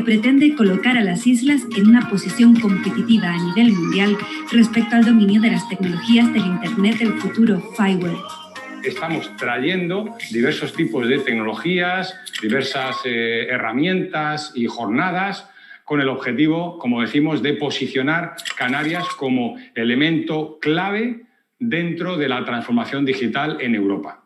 pretende colocar a las islas en una posición competitiva a nivel mundial respecto al dominio de las tecnologías del Internet del futuro, Fiware. Estamos trayendo diversos tipos de tecnologías, diversas herramientas y jornadas con el objetivo, como decimos, de posicionar Canarias como elemento clave dentro de la transformación digital en Europa.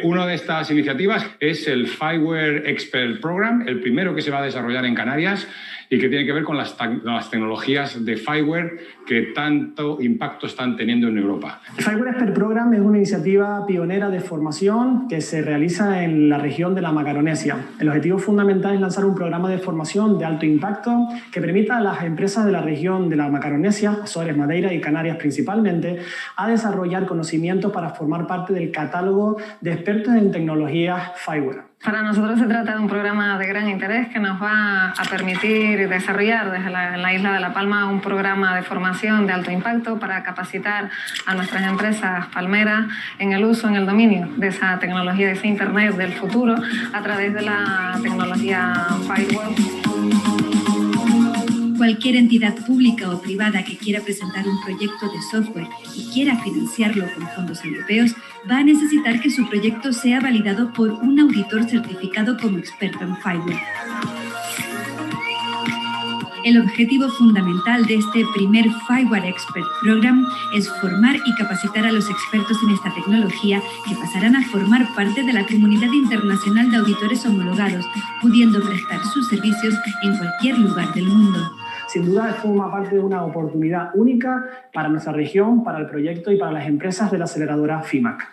Una de estas iniciativas es el Fiware Expert Program, el primero que se va a desarrollar en Canarias y que tiene que ver con las tecnologías de Fiware que tanto impacto están teniendo en Europa. El Fiware Expert Program es una iniciativa pionera de formación que se realiza en la región de la Macaronesia. El objetivo fundamental es lanzar un programa de formación de alto impacto que permita a las empresas de la región de la Macaronesia, Azores, Madeira y Canarias principalmente, a desarrollar conocimientos para formar parte del catálogo de expertos en tecnologías Fiware. Para nosotros se trata de un programa de gran interés que nos va a permitir desarrollar desde la isla de La Palma un programa de formación de alto impacto para capacitar a nuestras empresas palmeras en el uso, en el dominio de esa tecnología, de ese Internet del futuro a través de la tecnología Fiware. Cualquier entidad pública o privada que quiera presentar un proyecto de software y quiera financiarlo con fondos europeos va a necesitar que su proyecto sea validado por un auditor certificado como experto en Fiware. El objetivo fundamental de este primer Fiware Expert Program es formar y capacitar a los expertos en esta tecnología que pasarán a formar parte de la comunidad internacional de auditores homologados, pudiendo prestar sus servicios en cualquier lugar del mundo. Sin duda, forma parte de una oportunidad única para nuestra región, para el proyecto y para las empresas de la aceleradora FIMAC.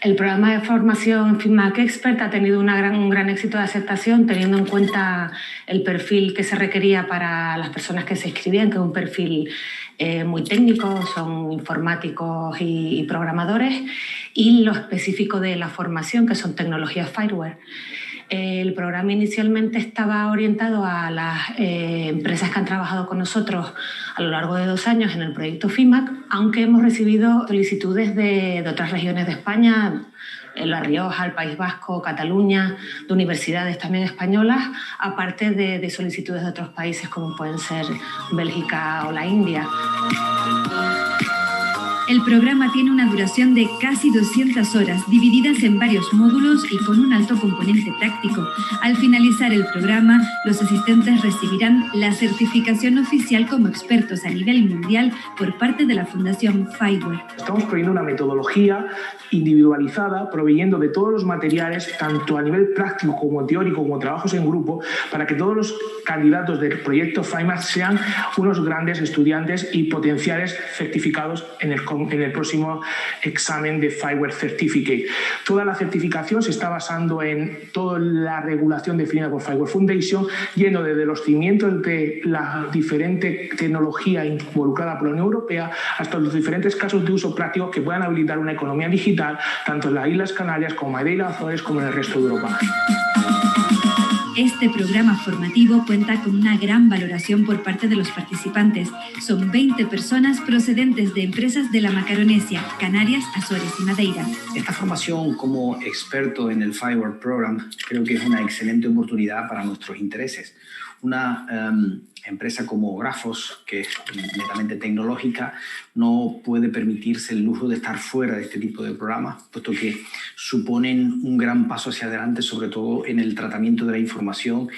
El programa de formación FIMAC Expert ha tenido un gran éxito de aceptación, teniendo en cuenta el perfil que se requería para las personas que se inscribían, que es un perfil muy técnico, son informáticos y programadores, y lo específico de la formación, que son tecnologías Fiware. El programa inicialmente estaba orientado a las empresas que han trabajado con nosotros a lo largo de 2 años en el proyecto FIMAC, aunque hemos recibido solicitudes de otras regiones de España, en La Rioja, el País Vasco, Cataluña, de universidades también españolas, aparte de solicitudes de otros países como pueden ser Bélgica o la India. El programa tiene una duración de casi 200 horas, divididas en varios módulos y con un alto componente práctico. Al finalizar el programa, los asistentes recibirán la certificación oficial como expertos a nivel mundial por parte de la Fundación Fiware. Estamos proveyendo una metodología individualizada, proveyendo de todos los materiales, tanto a nivel práctico como teórico, como trabajos en grupo, para que todos los candidatos del proyecto FIMAC sean unos grandes estudiantes y potenciales certificados en el próximo examen de Fiware Certificate. Toda la certificación se está basando en toda la regulación definida por Fiware Foundation, yendo desde los cimientos de la diferente tecnología involucrada por la Unión Europea hasta los diferentes casos de uso práctico que puedan habilitar una economía digital, tanto en las Islas Canarias como Madeira, Azores, como en el resto de Europa. Este programa formativo cuenta con una gran valoración por parte de los participantes. Son 20 personas procedentes de empresas de la Macaronesia, Canarias, Azores y Madeira. Esta formación como experto en el Fiware Program creo que es una excelente oportunidad para nuestros intereses. Una empresa como Grafos, que es netamente tecnológica, no puede permitirse el lujo de estar fuera de este tipo de programas, puesto que suponen un gran paso hacia adelante, sobre todo en el tratamiento de la información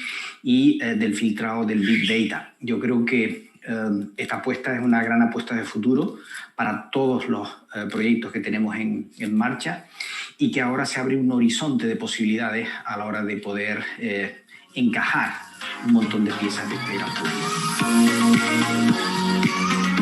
y del filtrado del Big Data. Yo creo que esta apuesta es una gran apuesta de futuro para todos los proyectos que tenemos en marcha y que ahora se abre un horizonte de posibilidades a la hora de poder encajar un montón de piezas de este gran proyecto.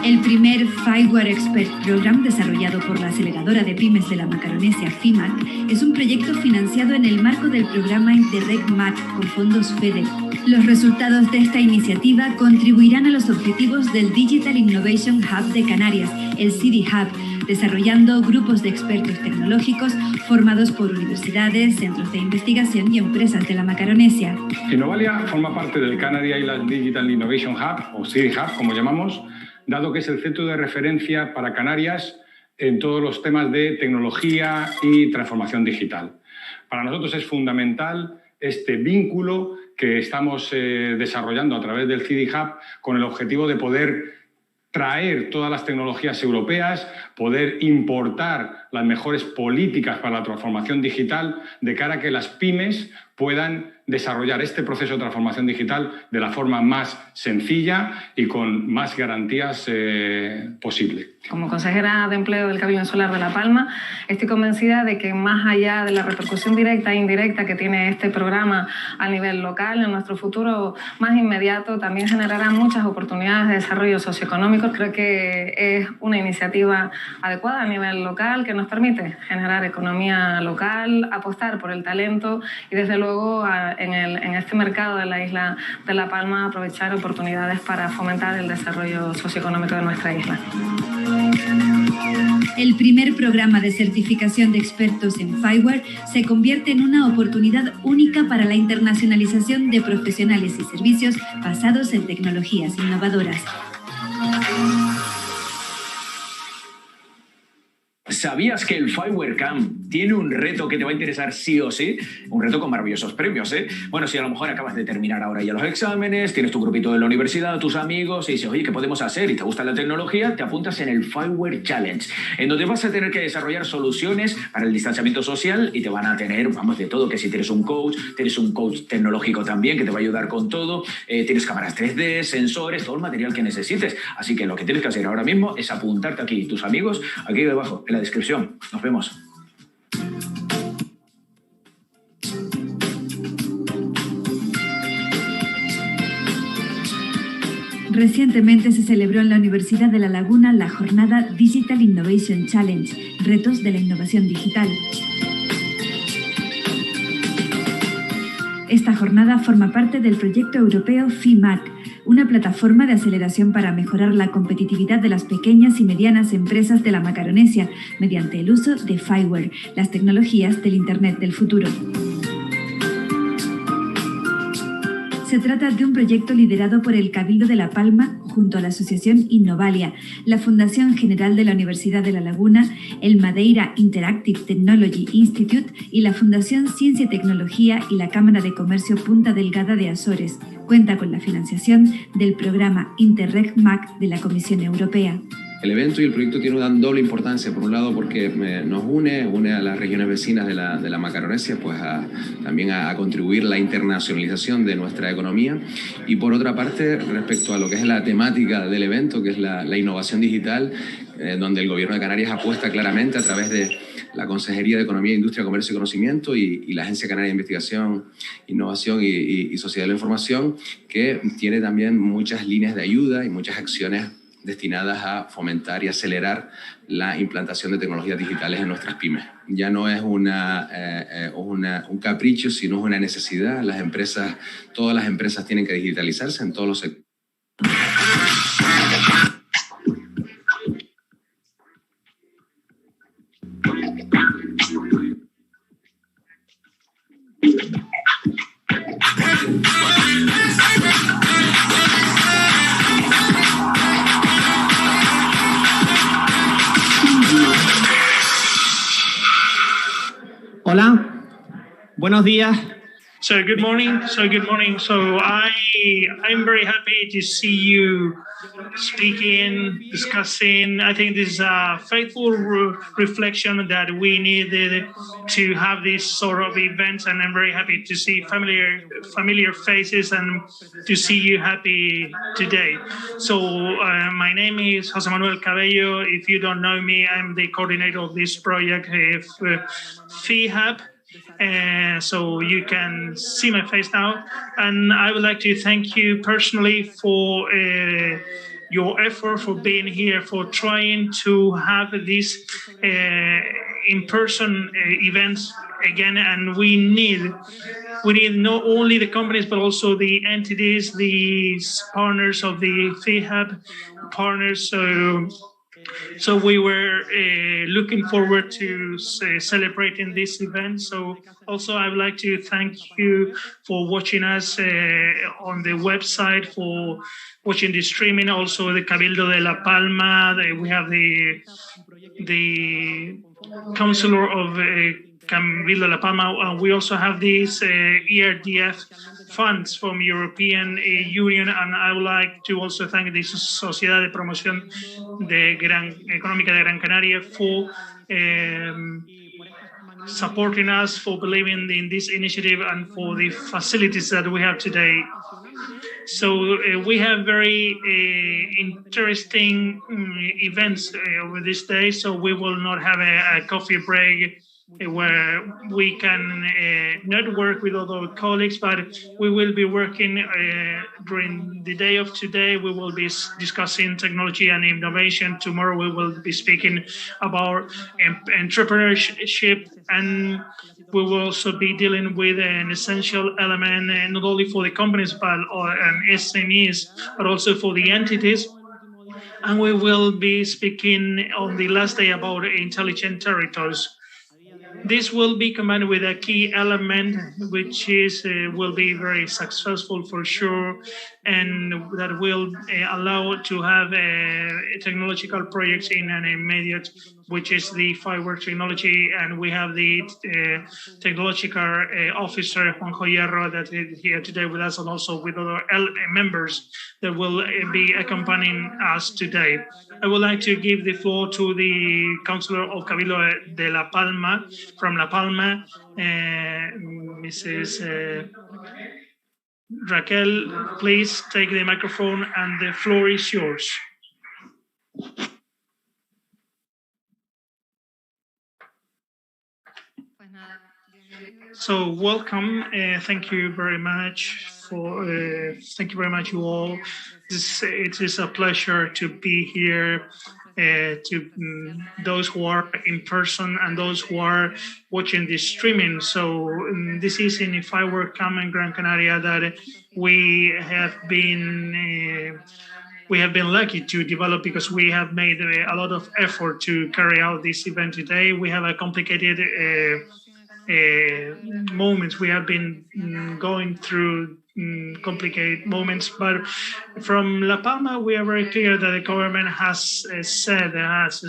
El primer Fiware Expert Program, desarrollado por la aceleradora de pymes de la Macaronesia FIMAC, es un proyecto financiado en el marco del programa Interreg MAC con fondos FEDER. Los resultados de esta iniciativa contribuirán a los objetivos del Digital Innovation Hub de Canarias, el CD Hub, desarrollando grupos de expertos tecnológicos formados por universidades, centros de investigación y empresas de la Macaronesia. Innovalia forma parte del Canary Island Digital Innovation Hub, o CD Hub, como llamamos, dado que es el centro de referencia para Canarias en todos los temas de tecnología y transformación digital. Para nosotros es fundamental este vínculo que estamos desarrollando a través del CD Hub con el objetivo de poder traer todas las tecnologías europeas, poder importar las mejores políticas para la transformación digital de cara a que las pymes puedan desarrollar este proceso de transformación digital de la forma más sencilla y con más garantías posible. Como consejera de Empleo del Cabildo Insular de La Palma, estoy convencida de que más allá de la repercusión directa e indirecta que tiene este programa a nivel local, en nuestro futuro más inmediato también generará muchas oportunidades de desarrollo socioeconómico. Creo que es una iniciativa adecuada a nivel local que nos permite generar economía local, apostar por el talento y desde luego en este mercado de la isla de La Palma aprovechar oportunidades para fomentar el desarrollo socioeconómico de nuestra isla. El primer programa de certificación de expertos en Fiware se convierte en una oportunidad única para la internacionalización de profesionales y servicios basados en tecnologías innovadoras. ¿Sabías que el Fiware Camp tiene un reto que te va a interesar sí o sí? Un reto con maravillosos premios, ¿eh? Bueno, si a lo mejor acabas de terminar ahora ya los exámenes, tienes tu grupito de la universidad, tus amigos, y dices, oye, ¿qué podemos hacer? Y te gusta la tecnología, te apuntas en el Fiware Challenge, en donde vas a tener que desarrollar soluciones para el distanciamiento social y te van a tener, vamos, de todo, que si tienes un coach tecnológico también que te va a ayudar con todo, tienes cámaras 3D, sensores, todo el material que necesites. Así que lo que tienes que hacer ahora mismo es apuntarte aquí, tus amigos, aquí debajo, en la descripción. Nos vemos. Recientemente se celebró en la Universidad de La Laguna la jornada Digital Innovation Challenge, Retos de la Innovación Digital. Esta jornada forma parte del proyecto europeo FIMAC, una plataforma de aceleración para mejorar la competitividad de las pequeñas y medianas empresas de la Macaronesia mediante el uso de Fiware, las tecnologías del Internet del futuro. Se trata de un proyecto liderado por el Cabildo de La Palma junto a la Asociación Innovalia, la Fundación General de la Universidad de La Laguna, el Madeira Interactive Technology Institute y la Fundación Ciencia y Tecnología y la Cámara de Comercio Punta Delgada de Azores. Cuenta con la financiación del programa Interreg MAC de la Comisión Europea. El evento y el proyecto tienen una doble importancia, por un lado porque nos une a las regiones vecinas de la Macaronesia, pues también a contribuir a la internacionalización de nuestra economía, y por otra parte respecto a lo que es la temática del evento, que es la innovación digital, donde el Gobierno de Canarias apuesta claramente a través de la Consejería de Economía, Industria, Comercio y Conocimiento y la Agencia Canaria de Investigación, Innovación y Sociedad de la Información, que tiene también muchas líneas de ayuda y muchas acciones destinadas a fomentar y acelerar la implantación de tecnologías digitales en nuestras pymes. Ya no es un capricho, sino es una necesidad. Todas las empresas tienen que digitalizarse en todos los sectores. Hola, buenos días. So good morning. So I'm very happy to see you speaking, discussing. I think this is a faithful reflection that we needed to have these sort of events, and I'm very happy to see familiar faces and to see you happy today. So my name is José Manuel Cabello. If you don't know me, I'm the coordinator of this project, FIHub. So you can see my face now, and I would like to thank you personally for your effort, for being here, for trying to have these in-person events again. And we need not only the companies but also the entities, the partners of the FIHub partners. So we were looking forward to celebrating this event. So also I would like to thank you for watching us on the website, for watching the streaming. Also the Cabildo de La Palma. We have the Councillor of Cabildo La Palma. We also have these ERDF funds from European Union, and I would like to also thank the Sociedad de Promoción Económica de Gran Canaria for supporting us, for believing in this initiative, and for the facilities that we have today. So we have very interesting events over this day, so we will not have a coffee break where we can network with other colleagues, but we will be working during the day of today. We will be discussing technology and innovation. Tomorrow we will be speaking about entrepreneurship, and we will also be dealing with an essential element, not only for the companies and SMEs, but also for the entities. And we will be speaking on the last day about intelligent territories. This will be combined with a key element, which is will be very successful for sure, and that will allow to have technological projects in an immediate, which is the Fiware technology, and we have the technological officer Juanjo Hierro that is here today with us, and also with other members that will be accompanying us today. I would like to give the floor to the Councillor of Cabildo de La Palma, from La Palma, Mrs. Raquel. Please take the microphone and the floor is yours. So welcome, thank you very much thank you very much you all. It is a pleasure to be here, to those who are in person and those who are watching this streaming. So this is in Fiware Camp in Gran Canaria that we have been lucky to develop, because we have made a lot of effort to carry out this event today. We have a complicated moments. We have been going through complicated moments, but from La Palma, we are very clear that the government has established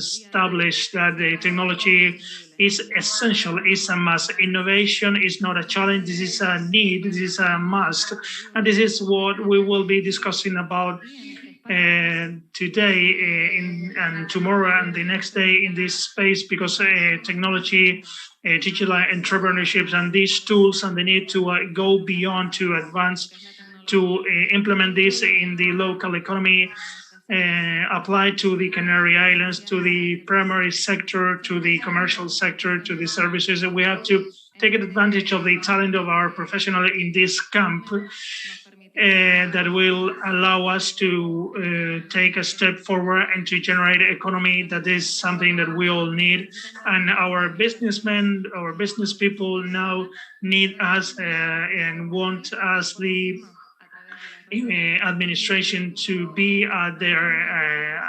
that the technology is essential, is a must. Innovation is not a challenge, this is a need, this is a must. And this is what we will be discussing about today and tomorrow and the next day in this space, because technology, digital entrepreneurships and these tools, and the need to go beyond, to advance, to implement this in the local economy, apply to the Canary Islands, to the primary sector, to the commercial sector, to the services. And we have to take advantage of the talent of our professionals in this camp. That will allow us to take a step forward and to generate an economy that is something that we all need. And our businessmen, our business people now need us and want us, the administration, to be at their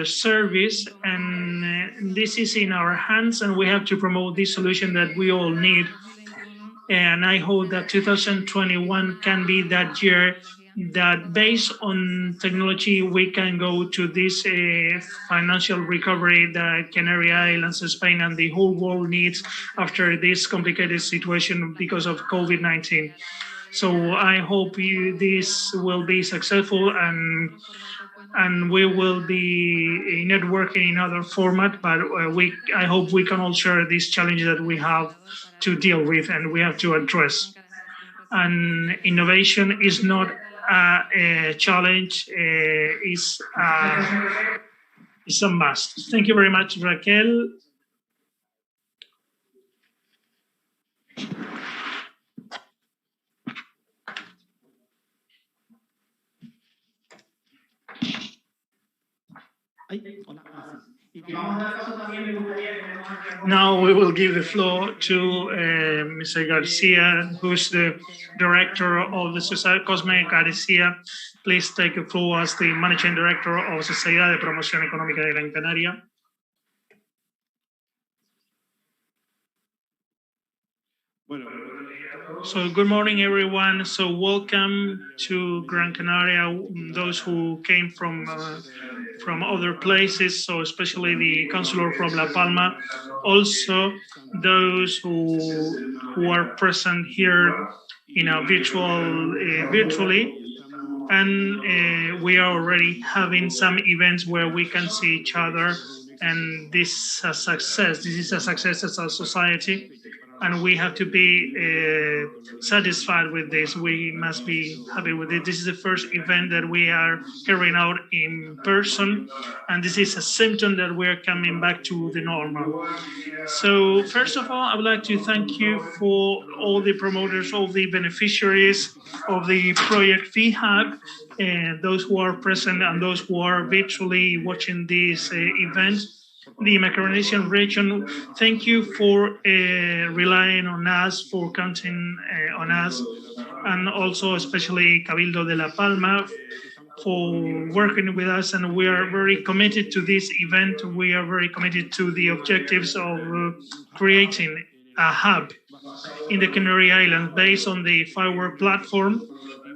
service. And this is in our hands, and we have to promote this solution that we all need. And I hope that 2021 can be that year that, based on technology, we can go to this financial recovery that Canary Islands, Spain, and the whole world needs after this complicated situation because of COVID-19. So I hope this will be successful, and we will be networking in other format, but I hope we can all share these challenges that we have to deal with and we have to address. And innovation is not a challenge, it's a must. Thank you very much, Raquel. Now we will give the floor to Mr. Garcia, who's the director of the Sociedad Cosme Garcia. Please take the floor as the managing director of Sociedad de Promoción Económica de Gran Canaria. So good morning, everyone. So welcome to Gran Canaria, those who came from other places, so especially the consular from La Palma, also those who are present here in a virtually, and we are already having some events where we can see each other, and this is a success. This is a success as a society, and we have to be satisfied with this. We must be happy with it. This is the first event that we are carrying out in person, and this is a symptom that we are coming back to the normal. So first of all, I would like to thank you for all the promoters, all the beneficiaries of the project FIHAG, and those who are present and those who are virtually watching this event. The Macaronesian region, thank you for relying on us, for counting on us, and also especially Cabildo de La Palma for working with us. And we are very committed to this event. We are very committed to the objectives of creating a hub in the Canary Islands based on the Fiware platform.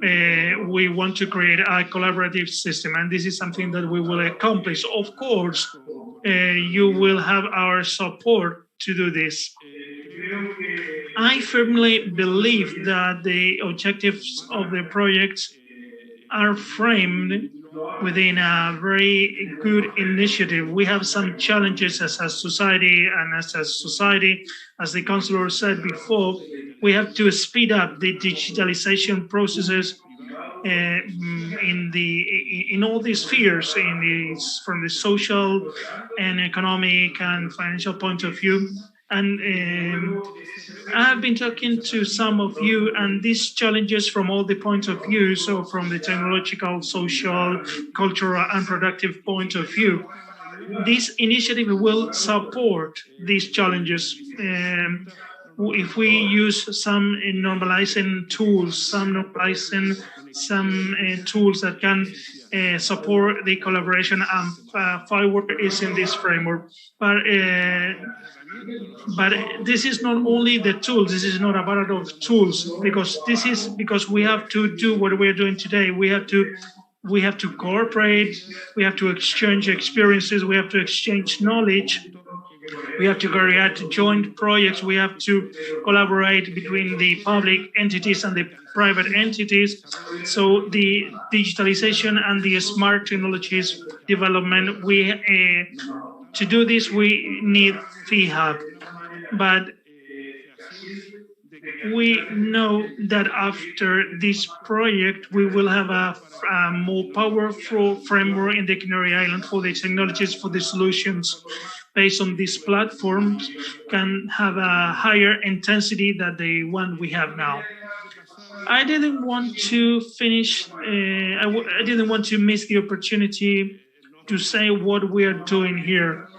We want to create a collaborative system, and this is something that we will accomplish. Of course, you will have our support to do this. I firmly believe that the objectives of the project are framed within a very good initiative. We have some challenges as a society, and as a society, as the councillor said before, we have to speed up the digitalization processes in all these spheres, from the social and economic and financial point of view. And I've been talking to some of you, and these challenges from all the points of view, so from the technological, social, cultural, and productive point of view, this initiative will support these challenges. If we use some normalizing tools, some tools that can support the collaboration, and Fiware is in this framework. But this is not only the tools. This is not a matter of tools, because we have to do what we're doing today. We have to cooperate. We have to exchange experiences. We have to exchange knowledge. We have to carry out joint projects. We have to collaborate between the public entities and the private entities. So the digitalization and the smart technologies development, to do this, we need FIHAB. But we know that after this project, we will have a more powerful framework in the Canary Islands for the technologies, for the solutions based on these platforms, can have a higher intensity than the one we have now. I didn't want to finish, I didn't want to miss the opportunity to say what we are doing here.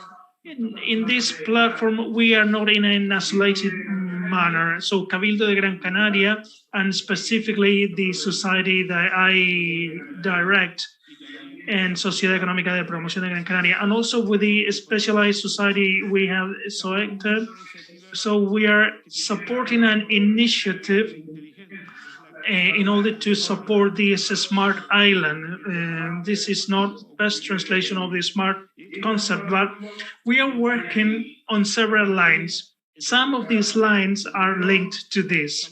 In this platform, we are not in an isolated manner. So Cabildo de Gran Canaria, and specifically the society that I direct, and Sociedad Económica de Promoción de Gran Canaria, and also with the specialized society we have selected. So we are supporting an initiative in order to support this smart island. This is not best translation of the smart concept, but we are working on several lines. Some of these lines are linked to this.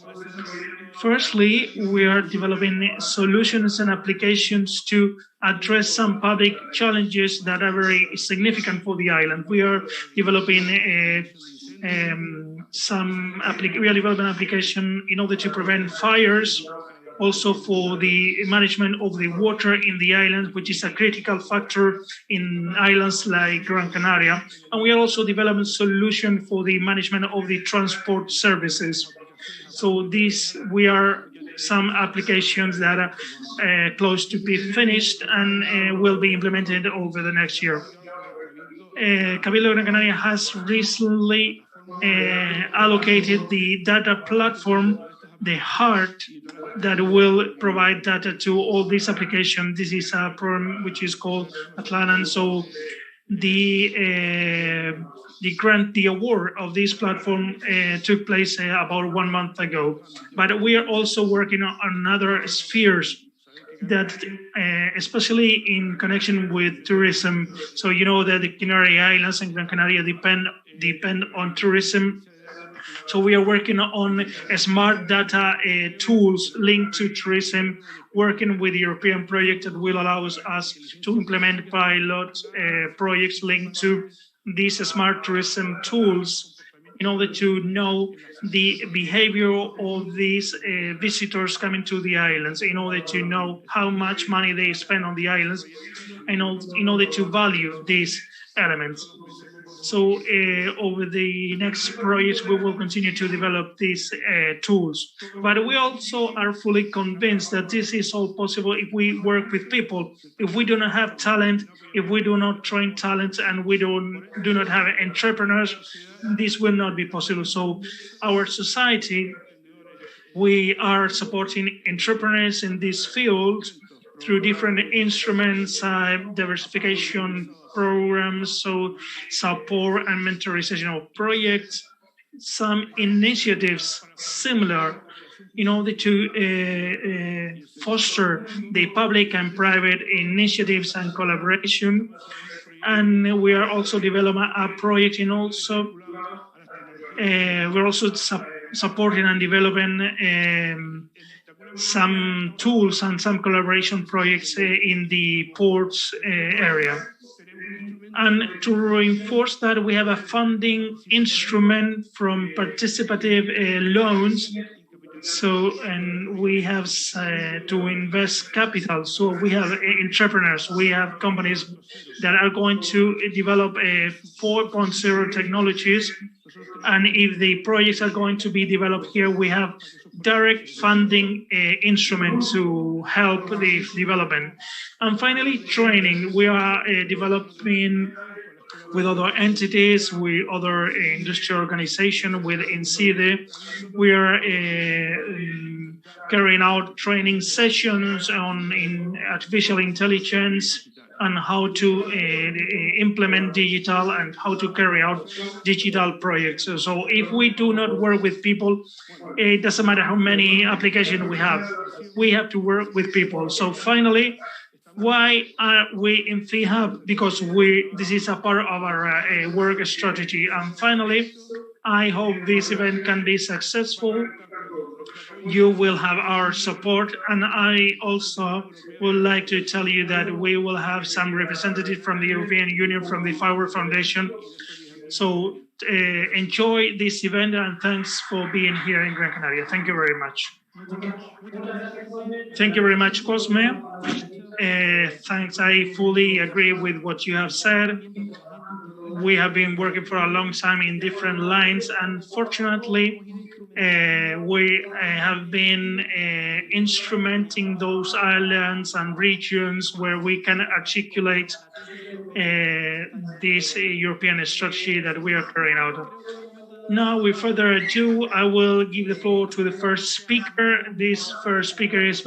Firstly, we are developing solutions and applications to address some public challenges that are very significant for the island. We are developing an application in order to prevent fires, also for the management of the water in the island, which is a critical factor in islands like Gran Canaria. And we are also developing solution for the management of the transport services. So we are some applications that are close to be finished and will be implemented over the next year. Cabildo Gran Canaria has recently allocated the data platform, the heart that will provide data to all these applications. This is a program which is called Atlantan. So the award of this platform took place about 1 month ago. But we are also working on other spheres that, especially in connection with tourism. So you know that the Canary Islands and Gran Canaria depend on tourism. So we are working on smart data tools linked to tourism, working with the European project that will allow us to implement pilot projects linked to these smart tourism tools in order to know the behavior of these visitors coming to the islands, in order to know how much money they spend on the islands, and in order to value these elements. So over the next projects, we will continue to develop these tools. But we also are fully convinced that this is all possible if we work with people. If we do not have talent, if we do not train talent, and we do not have entrepreneurs, this will not be possible. So our society, we are supporting entrepreneurs in this field through different instruments, diversification programs, so support and mentorization of projects, some initiatives similar in order to foster the public and private initiatives and collaboration. And we are also developing a project in also, we're also supporting and developing some tools and some collaboration projects in the ports area. And to reinforce that, we have a funding instrument from participative loans. So, and we have to invest capital. So we have entrepreneurs, we have companies that are going to develop 4.0 technologies. And if the projects are going to be developed here, we have direct funding instruments to help the development. And finally, training. We are developing with other entities, with other industrial organizations, with INCIDE. We are carrying out training sessions in artificial intelligence and how to implement digital and how to carry out digital projects. So if we do not work with people, it doesn't matter how many applications we have to work with people. So finally, why are we in FIHub? Because this is a part of our work strategy. And finally, I hope this event can be successful. You will have our support. And I also would like to tell you that we will have some representatives from the European Union, from the Fiware Foundation. So enjoy this event, and thanks for being here in Gran Canaria. Thank you very much. Thank you very much, Cosme. Thanks, I fully agree with what you have said. We have been working for a long time in different lines, and fortunately, we have been instrumenting those islands and regions where we can articulate this European strategy that we are carrying out. Now, with further ado, I will give the floor to the first speaker. This first speaker is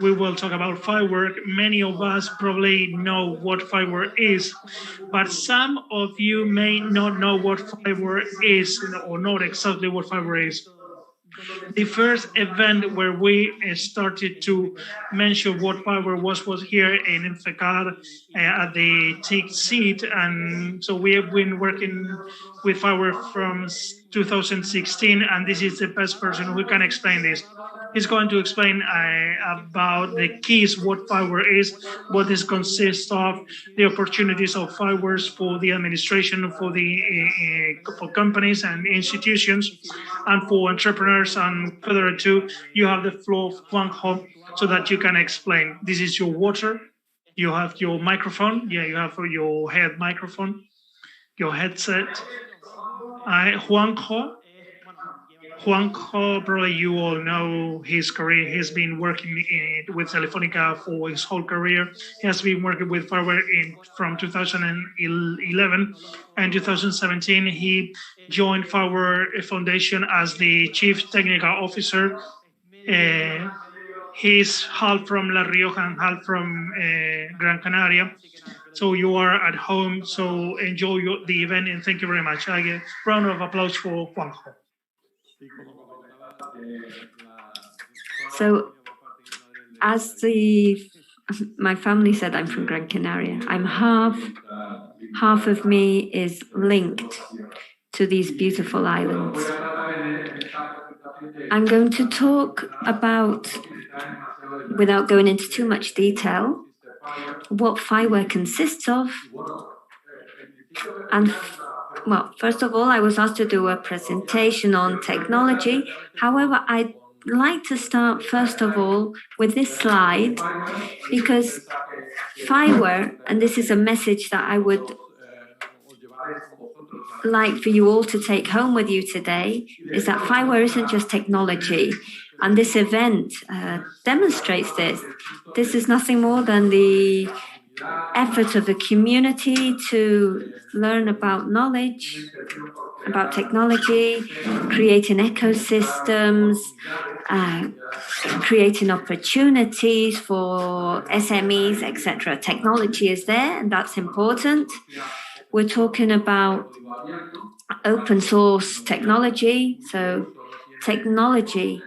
we will talk about Fiware. Many of us probably know what Fiware is, but some of you may not know what Fiware is, or not exactly what Fiware is. The first event where we started to mention what Fiware was here in Infecar at the TIC seat, and so we have been working with Fiware from 2016, and this is the best person who can explain this. He's going to explain about the keys, what Fiware is, what this consists of, the opportunities of Fiware for the administration, for companies and institutions, and for entrepreneurs. And further ado, you have the floor, Juanjo, so that you can explain. This is your water. You have your microphone. Yeah, you have your head microphone, your headset. Juanjo, probably you all know his career. He's been working with Telefónica for his whole career. He has been working with Fiware from 2011 and 2017. He joined Fiware Foundation as the Chief Technical Officer. He's half from La Rioja and half from Gran Canaria. So you are at home. So enjoy the event, and thank you very much. A round of applause for Juanjo. So, as my family said, I'm from Gran Canaria. I'm half of me is linked to these beautiful islands. I'm going to talk about, without going into too much detail, what Fiware consists of. And well, first of all, I was asked to do a presentation on technology. However, I'd like to start first of all with this slide, because Fiware, and this is a message that I would like for you all to take home with you today, is that Fiware isn't just technology. And this event demonstrates this. This is nothing more than the effort of the community to learn about knowledge, about technology, creating ecosystems, creating opportunities for SMEs, etc. Technology is there, and that's important. We're talking about open source technology, so technology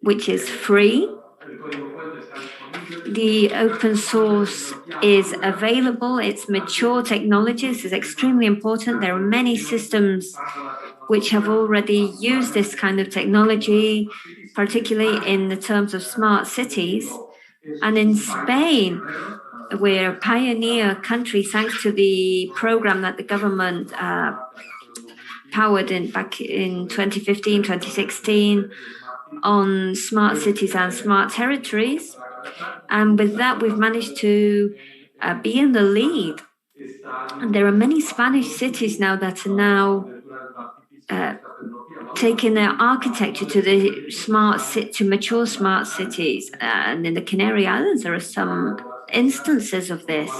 which is free. The open source is available, it's mature technology. This is extremely important. There are many systems which have already used this kind of technology, particularly in the terms of smart cities. And in Spain, we're a pioneer country thanks to the program that the government powered back in 2015, 2016 on smart cities and smart territories. And with that, we've managed to be in the lead. And there are many Spanish cities now that are now taking their architecture to the to mature smart cities. And in the Canary Islands, there are some instances of this.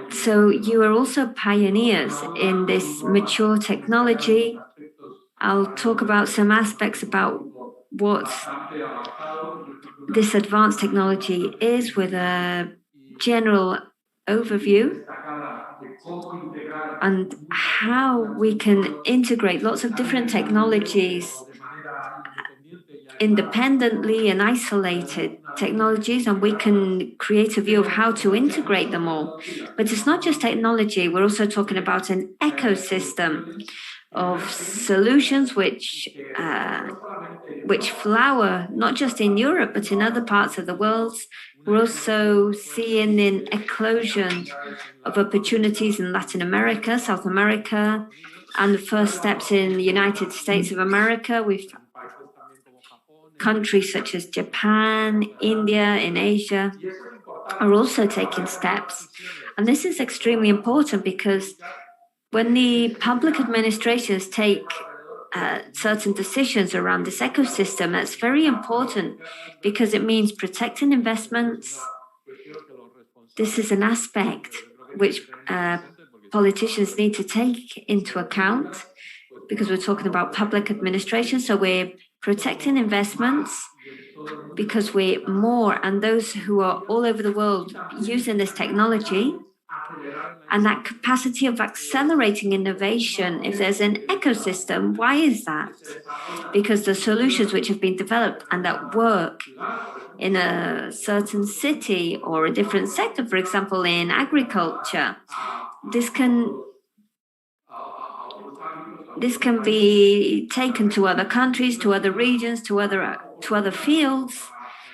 So you are also pioneers in this mature technology. I'll talk about some aspects about what this advanced technology is with a general overview and how we can integrate lots of different technologies independently and isolated technologies, and we can create a view of how to integrate them all. But it's not just technology, we're also talking about an ecosystem of solutions which flower not just in Europe but in other parts of the world. We're also seeing an eclosion of opportunities in Latin America, South America, and the first steps in the United States of America. We've countries such as Japan, India, in Asia are also taking steps. And this is extremely important because when the public administrations take certain decisions around this ecosystem, that's very important because it means protecting investments. This is an aspect which politicians need to take into account because we're talking about public administration. So we're protecting investments because we're more, and those who are all over the world using this technology, and that capacity of accelerating innovation. If there's an ecosystem, why is that? Because the solutions which have been developed and that work in a certain city or a different sector, for example, in agriculture, this can be taken to other countries, to other regions, to other fields.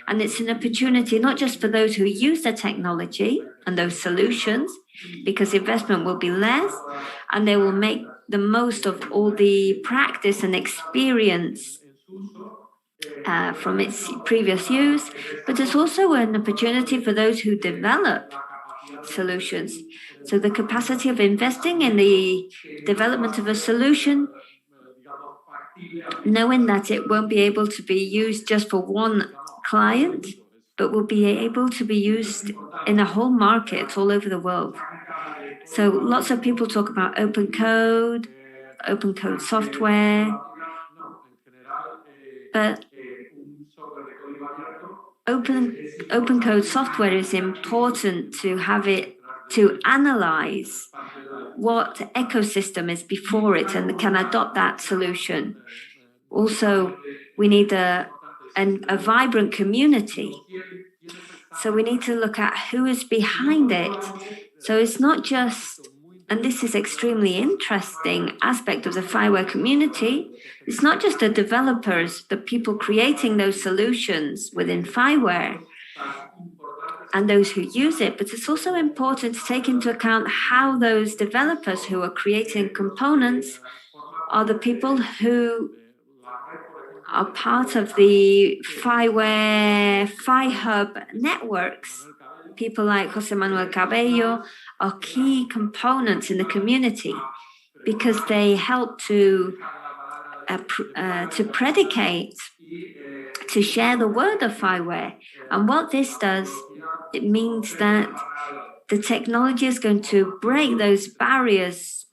And it's an opportunity not just for those who use the technology and those solutions, because investment will be less and they will make the most of all the practice and experience from its previous use, but it's also an opportunity for those who develop solutions. So the capacity of investing in the development of a solution, knowing that it won't be able to be used just for one client, but will be able to be used in a whole market all over the world. So lots of people talk about open code software, but open code software is important to have it to analyze what ecosystem is before it and can adopt that solution. Also, we need a vibrant community. So we need to look at who is behind it. So it's not just, and this is extremely interesting aspect of the Fiware community, it's not just the developers, the people creating those solutions within Fiware and those who use it, but it's also important to take into account how those developers who are creating components are the people who are part of the Fiware, FiHub networks. People like Jose Manuel Cabello are key components in the community because they help to predicate, to share the word of Fiware. And what this does, it means that the technology is going to break those barriers.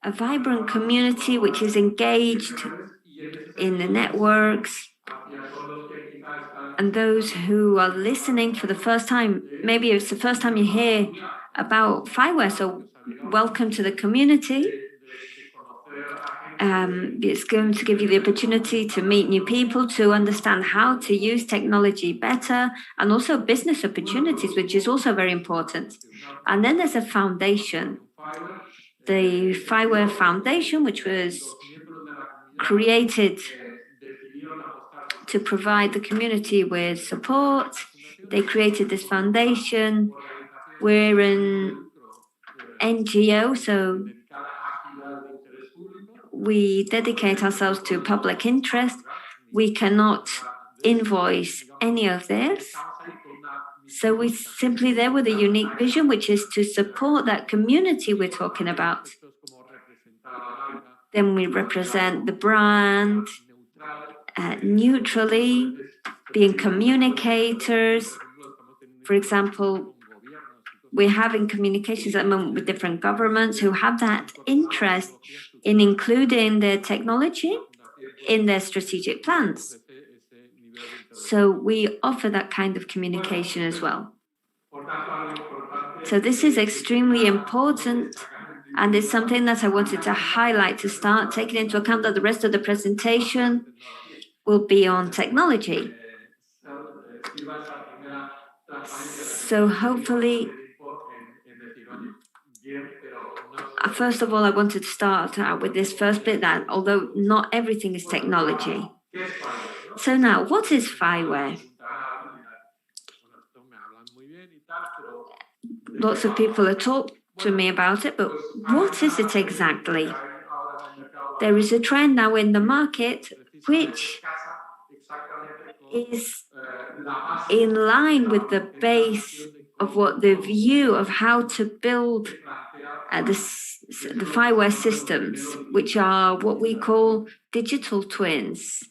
A vibrant community which is engaged in the networks, and those who are listening for the first time, maybe it's the first time you hear about Fiware, so welcome to the community. It's going to give you the opportunity to meet new people, to understand how to use technology better, and also business opportunities, which is also very important. And then there's a foundation, the Fiware Foundation, which was created to provide the community with support. They created this foundation. We're an NGO, so we dedicate ourselves to public interest. We cannot invoice any of this. So we're simply there with a unique vision, which is to support that community we're talking about. Then we represent the brand neutrally, being communicators. For example, we're having communications at the moment with different governments who have that interest in including their technology in their strategic plans. So we offer that kind of communication as well. So this is extremely important, and it's something that I wanted to highlight to start, taking into account that the rest of the presentation will be on technology. So hopefully, first of all, I wanted to start out with this first bit, that although not everything is technology. So now, what is Fiware? Lots of people have talked to me about it, but what is it exactly? There is a trend now in the market which is in line with the base of what the view of how to build the Fiware systems, which are what we call digital twins.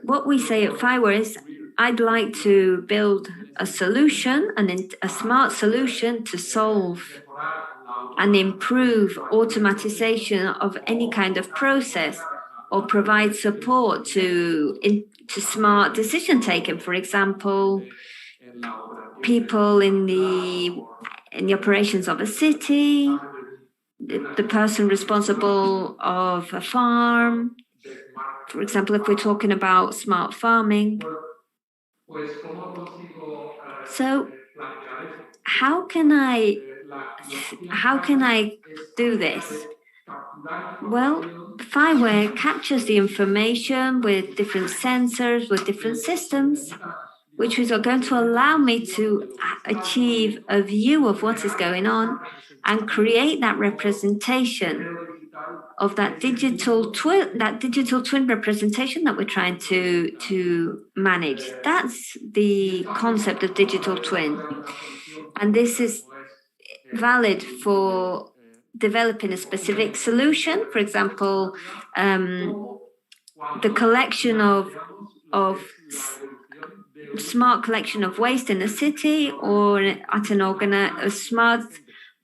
What we say at Fiware is, I'd like to build a solution, a smart solution to solve and improve automatization of any kind of process, or provide support to smart decision taking. For example, people in the operations of a city, the person responsible of a farm. For example, if we're talking about smart farming. So how can I do this? Well, Fiware captures the information with different sensors, with different systems, which is going to allow me to achieve a view of what is going on and create that representation of that digital twin representation that we're trying to manage. That's the concept of digital twin. And this is valid for developing a specific solution. For example, the collection of smart collection of waste in a city, or at a smart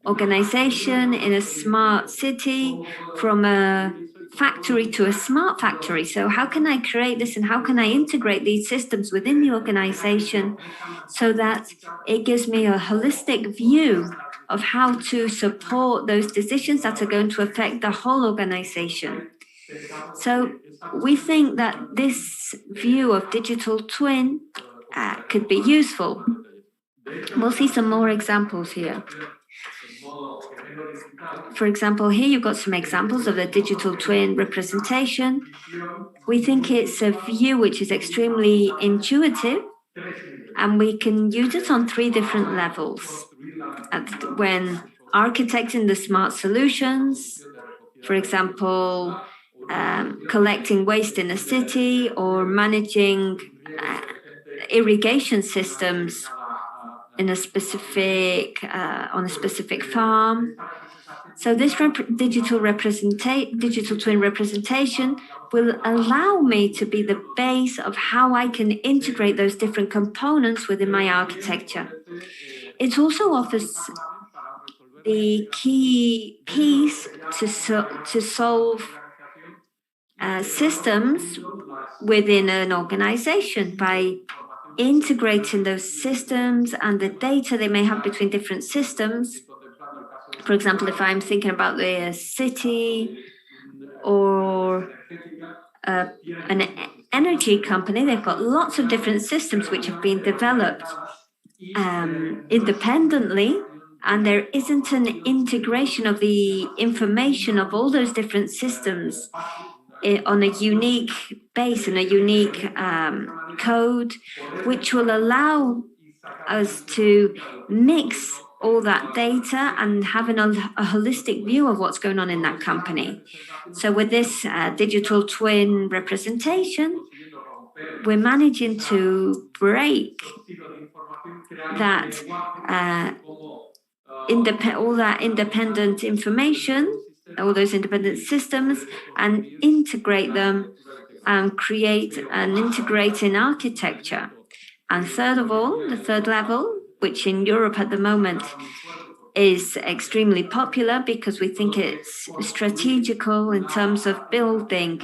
organization in a smart city, from a factory to a smart factory. So how can I create this and how can I integrate these systems within the organization so that it gives me a holistic view of how to support those decisions that are going to affect the whole organization? So we think that this view of digital twin could be useful. We'll see some more examples here. For example, here you've got some examples of a digital twin representation. We think it's a view which is extremely intuitive, and we can use it on 3 different levels. When architecting the smart solutions, for example, collecting waste in a city or managing irrigation systems in a specific on a specific farm. So this digital twin representation will allow me to be the base of how I can integrate those different components within my architecture. It also offers the key piece to solve systems within an organization by integrating those systems and the data they may have between different systems. For example, if I'm thinking about the city or an energy company, they've got lots of different systems which have been developed independently, and there isn't an integration of the information of all those different systems on a unique base and a unique code, which will allow us to mix all that data and having a holistic view of what's going on in that company. So with this digital twin representation, we're managing to break that all that independent information, all those independent systems, and integrate them and create an integrating architecture. And third of all, the third level, which in Europe at the moment is extremely popular because we think it's strategical in terms of building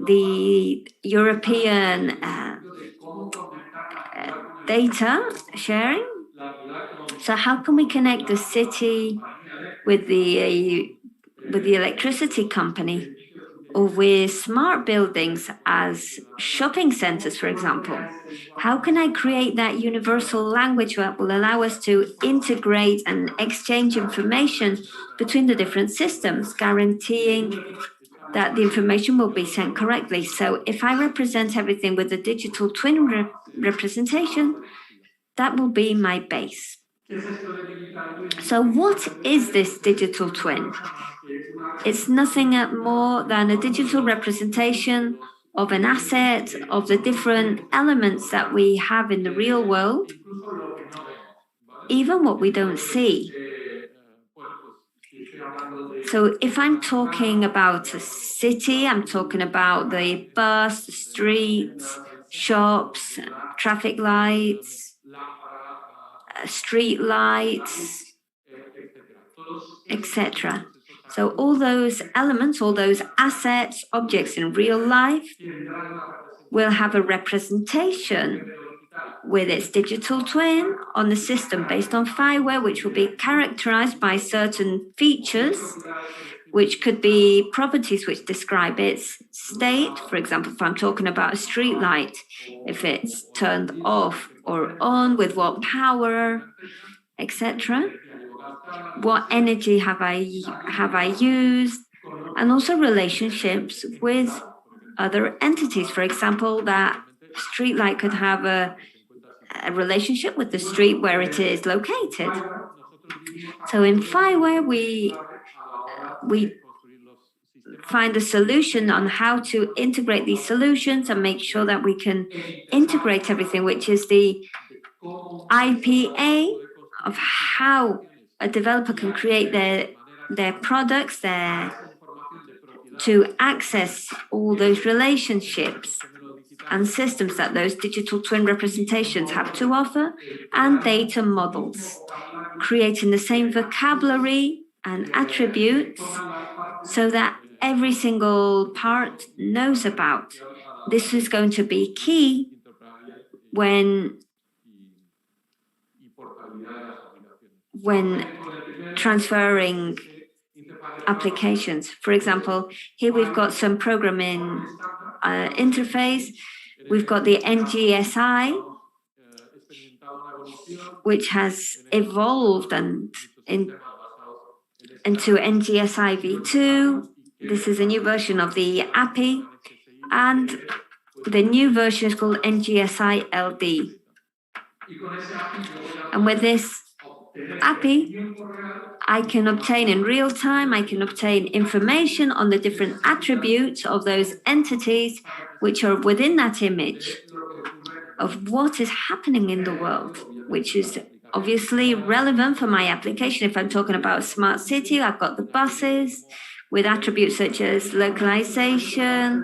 the European data sharing. So how can we connect the city with the electricity company, or with smart buildings as shopping centers, for example? How can I create that universal language that will allow us to integrate and exchange information between the different systems, guaranteeing that the information will be sent correctly? So if I represent everything with a digital twin representation, that will be my base. So what is this digital twin? It's nothing more than a digital representation of an asset, of the different elements that we have in the real world, even what we don't see. So if I'm talking about a city, I'm talking about the bus, the streets, shops, traffic lights, street lights, etc. So all those elements, all those assets, objects in real life will have a representation with its digital twin on the system based on Fiware, which will be characterized by certain features, which could be properties which describe its state. For example, if I'm talking about a street light, if it's turned off or on, with what power, etc. What energy have I used, and also relationships with other entities. For example, that street light could have a relationship with the street where it is located. So in Fiware, we find a solution on how to integrate these solutions and make sure that we can integrate everything, which is the IPA of how a developer can create their products to access all those relationships and systems that those digital twin representations have to offer, and data models, creating the same vocabulary and attributes so that every single part knows about. This is going to be key when transferring applications. For example, here we've got some programming interface. We've got the NGSI, which has evolved into NGSI v2. This is a new version of the API, and the new version is called NGSI LD. And with this API, I can obtain in real time, I can obtain information on the different attributes of those entities which are within that image of what is happening in the world, which is obviously relevant for my application. If I'm talking about a smart city, I've got the buses with attributes such as localization.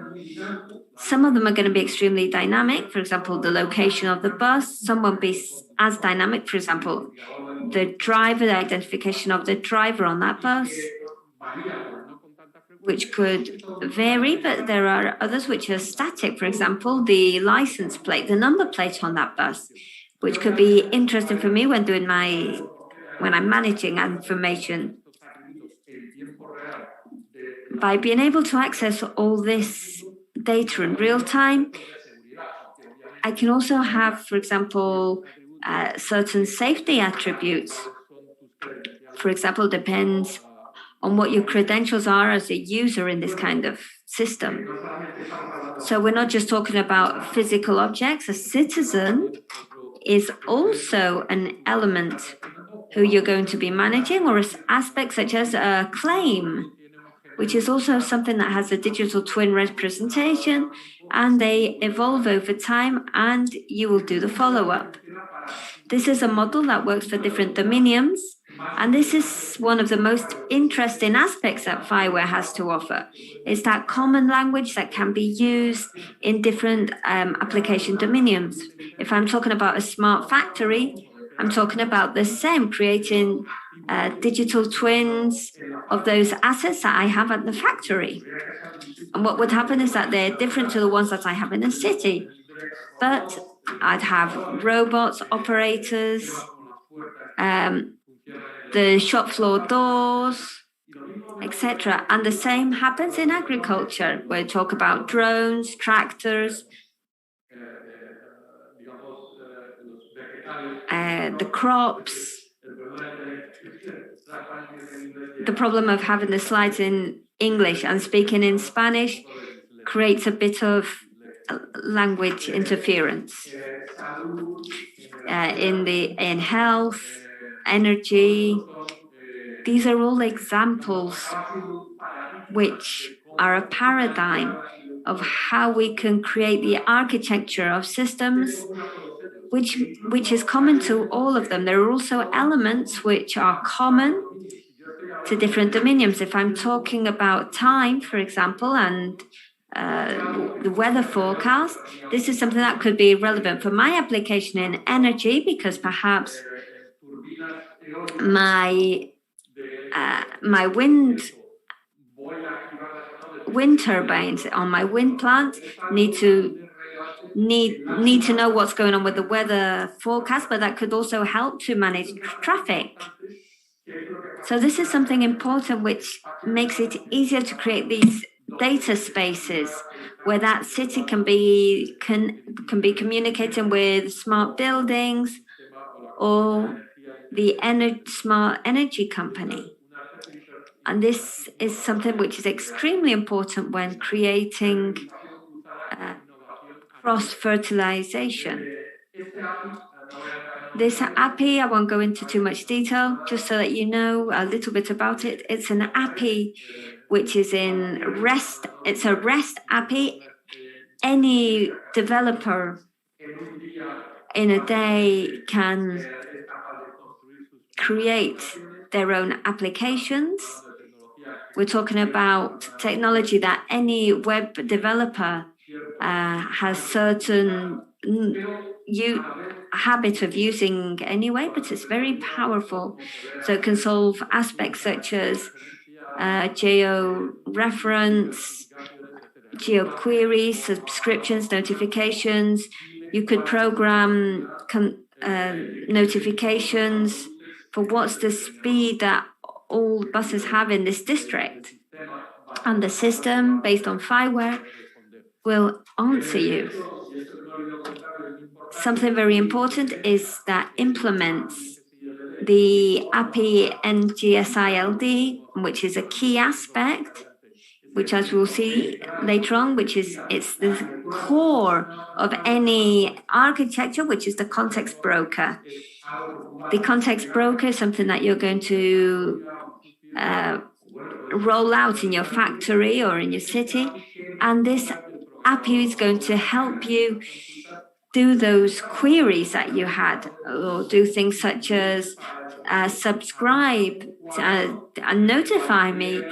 Some of them are going to be extremely dynamic. For example, the location of the bus. Some won't be as dynamic. For example, the driver, the identification of the driver on that bus, which could vary, but there are others which are static. For example, the license plate, the number plate on that bus, which could be interesting for me when I'm managing information. By being able to access all this data in real time, I can also have, for example, certain safety attributes. For example, depends on what your credentials are as a user in this kind of system. So we're not just talking about physical objects. A citizen is also an element who you're going to be managing, or aspects such as a claim, which is also something that has a digital twin representation, and they evolve over time, and you will do the follow-up. This is a model that works for different dominiums, and this is one of the most interesting aspects that Fiware has to offer. It's that common language that can be used in different application dominiums. If I'm talking about a smart factory, I'm talking about the same, creating digital twins of those assets that I have at the factory. And what would happen is that they're different to the ones that I have in the city. But I'd have robots, operators, the shop floor doors, etc. And the same happens in agriculture, where we talk about drones, tractors, the crops. The problem of having the slides in English and speaking in Spanish creates a bit of language interference. In health, energy, these are all examples which are a paradigm of how we can create the architecture of systems which is common to all of them. There are also elements which are common to different dominiums. If I'm talking about time, for example, and the weather forecast, this is something that could be relevant for my application in energy, because perhaps my wind turbines on my wind plant need to know what's going on with the weather forecast, but that could also help to manage traffic. So this is something important which makes it easier to create these data spaces where that city can be communicating with smart buildings or the smart energy company. And this is something which is extremely important when creating cross-fertilization. This API, I won't go into too much detail, just so that you know a little bit about it. It's an API which is in REST. It's a REST API. Any developer in a day can create their own applications. We're talking about technology that any web developer has certain habit of using anyway, but it's very powerful. So it can solve aspects such as geo-reference, geo-queries, subscriptions, notifications. You could program notifications for what's the speed that all buses have in this district. And the system, based on Fiware, will answer you. Something very important is that implements the API NGSILD, which is a key aspect, which, as we'll see later on, it's the core of any architecture, which is the context broker. The context broker is something that you're going to roll out in your factory or in your city, and this API is going to help you do those queries that you had, or do things such as subscribe and notify me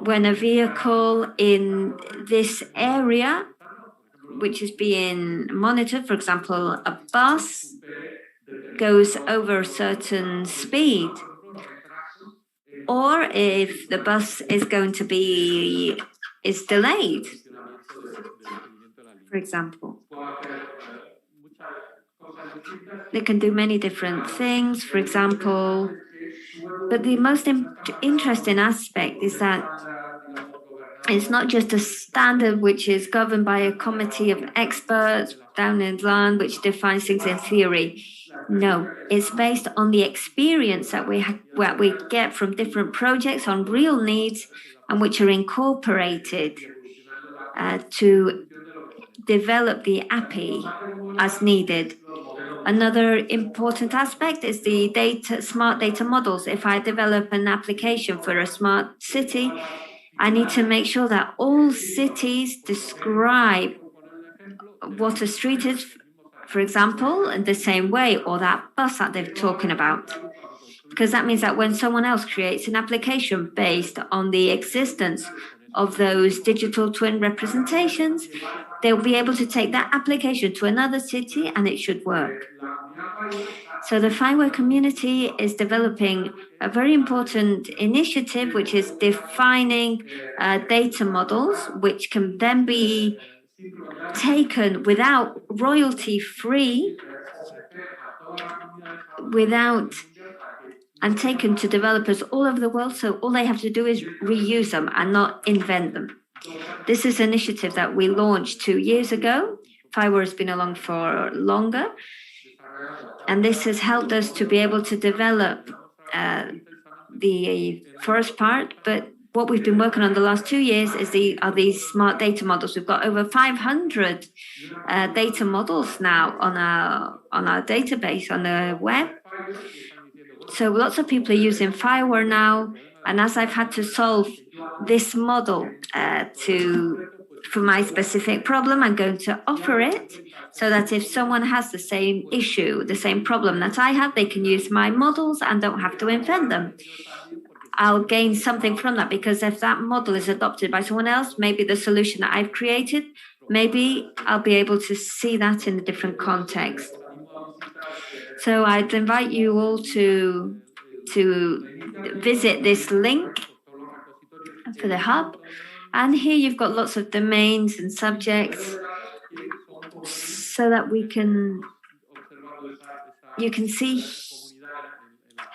when a vehicle in this area, which is being monitored, for example, a bus, goes over a certain speed, or if the bus is delayed, for example. They can do many different things, for example, but the most interesting aspect is that it's not just a standard which is governed by a committee of experts down in land which defines things in theory. No, it's based on the experience that we get from different projects on real needs, and which are incorporated to develop the API as needed. Another important aspect is the smart data models. If I develop an application for a smart city, I need to make sure that all cities describe what a street is, for example, in the same way, or that bus that they're talking about. Because that means that when someone else creates an application based on the existence of those digital twin representations, they'll be able to take that application to another city and it should work. So the Fiware community is developing a very important initiative, which is defining data models, which can then be taken without royalty-free, and taken to developers all over the world. So all they have to do is reuse them and not invent them. This is an initiative that we launched 2 years ago. Fiware has been along for longer. And this has helped us to be able to develop the first part. But what we've been working on the last 2 years are these smart data models. We've got over 500 data models now on our database on the web. So lots of people are using Fiware now. And as I've had to solve this model for my specific problem, I'm going to offer it so that if someone has the same issue, the same problem that I have, they can use my models and don't have to invent them. I'll gain something from that, because if that model is adopted by someone else, maybe the solution that I've created, maybe I'll be able to see that in a different context. So I'd invite you all to visit this link for the hub. And here you've got lots of domains and subjects so that you can see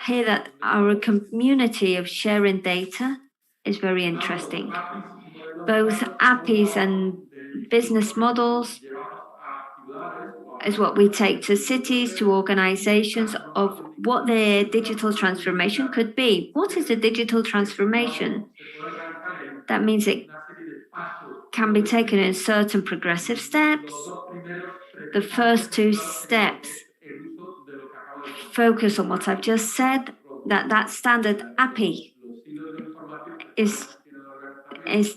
here that our community of sharing data is very interesting. Both APIs and business models is what we take to cities, to organizations, of what their digital transformation could be. What is a digital transformation? That means it can be taken in certain progressive steps. The first 2 steps focus on what I've just said, that standard API is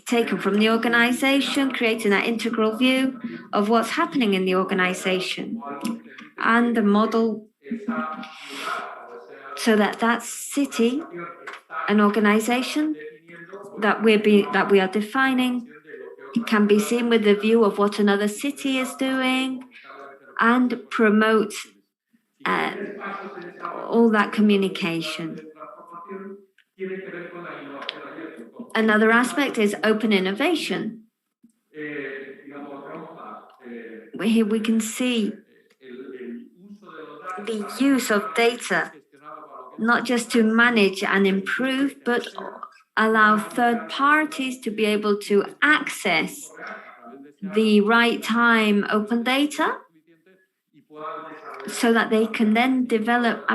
taken from the organization, creating that integral view of what's happening in the organization and the model, so that city, an organization that we are defining, can be seen with the view of what another city is doing and promote all that communication. Another aspect is open innovation. Here we can see the use of data, not just to manage and improve, but allow third parties to be able to access the right time open data so that they can then develop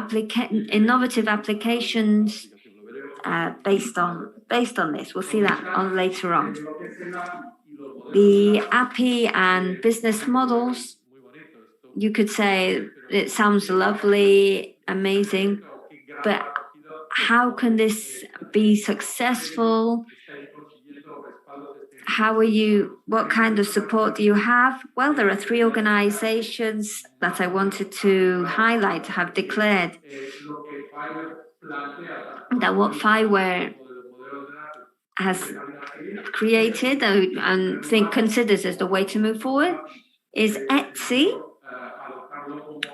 innovative applications based on this. We'll see that later on. The API and business models, you could say it sounds lovely, amazing, but how can this be successful? What kind of support do you have? Well, there are 3 organizations that I wanted to highlight have declared that what Fiware has created and considers as the way to move forward is Etsy,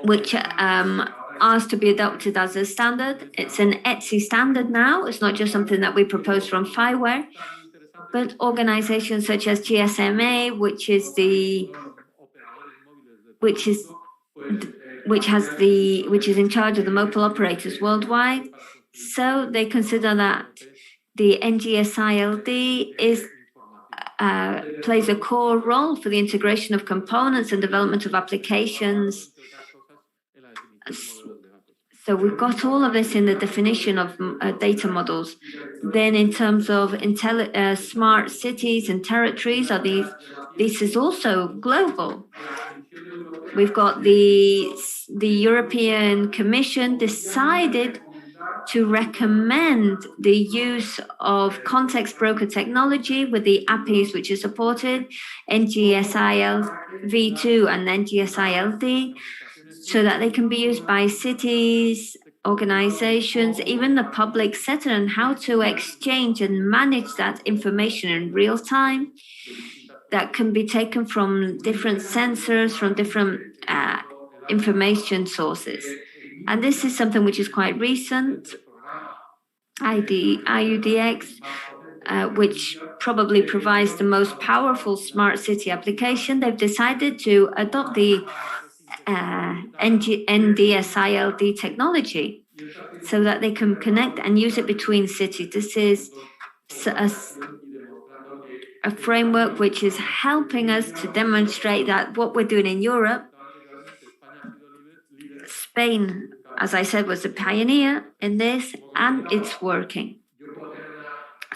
which asked to be adopted as a standard. It's an Etsy standard now. It's not just something that we propose from Fiware, but organizations such as GSMA, which is in charge of the mobile operators worldwide. So they consider that the NGSILD plays a core role for the integration of components and development of applications. So we've got all of this in the definition of data models. Then in terms of smart cities and territories, this is also global. We've got the European Commission decided to recommend the use of context broker technology with the APIs which is supported, NGSIL V2 and NGSILD, so that they can be used by cities, organizations, even the public sector, and how to exchange and manage that information in real time that can be taken from different sensors, from different information sources. And this is something which is quite recent. IUDX, which probably provides the most powerful smart city application, they've decided to adopt the NDSILD technology so that they can connect and use it between cities. This is a framework which is helping us to demonstrate that what we're doing in Europe, Spain, as I said, was a pioneer in this, and it's working.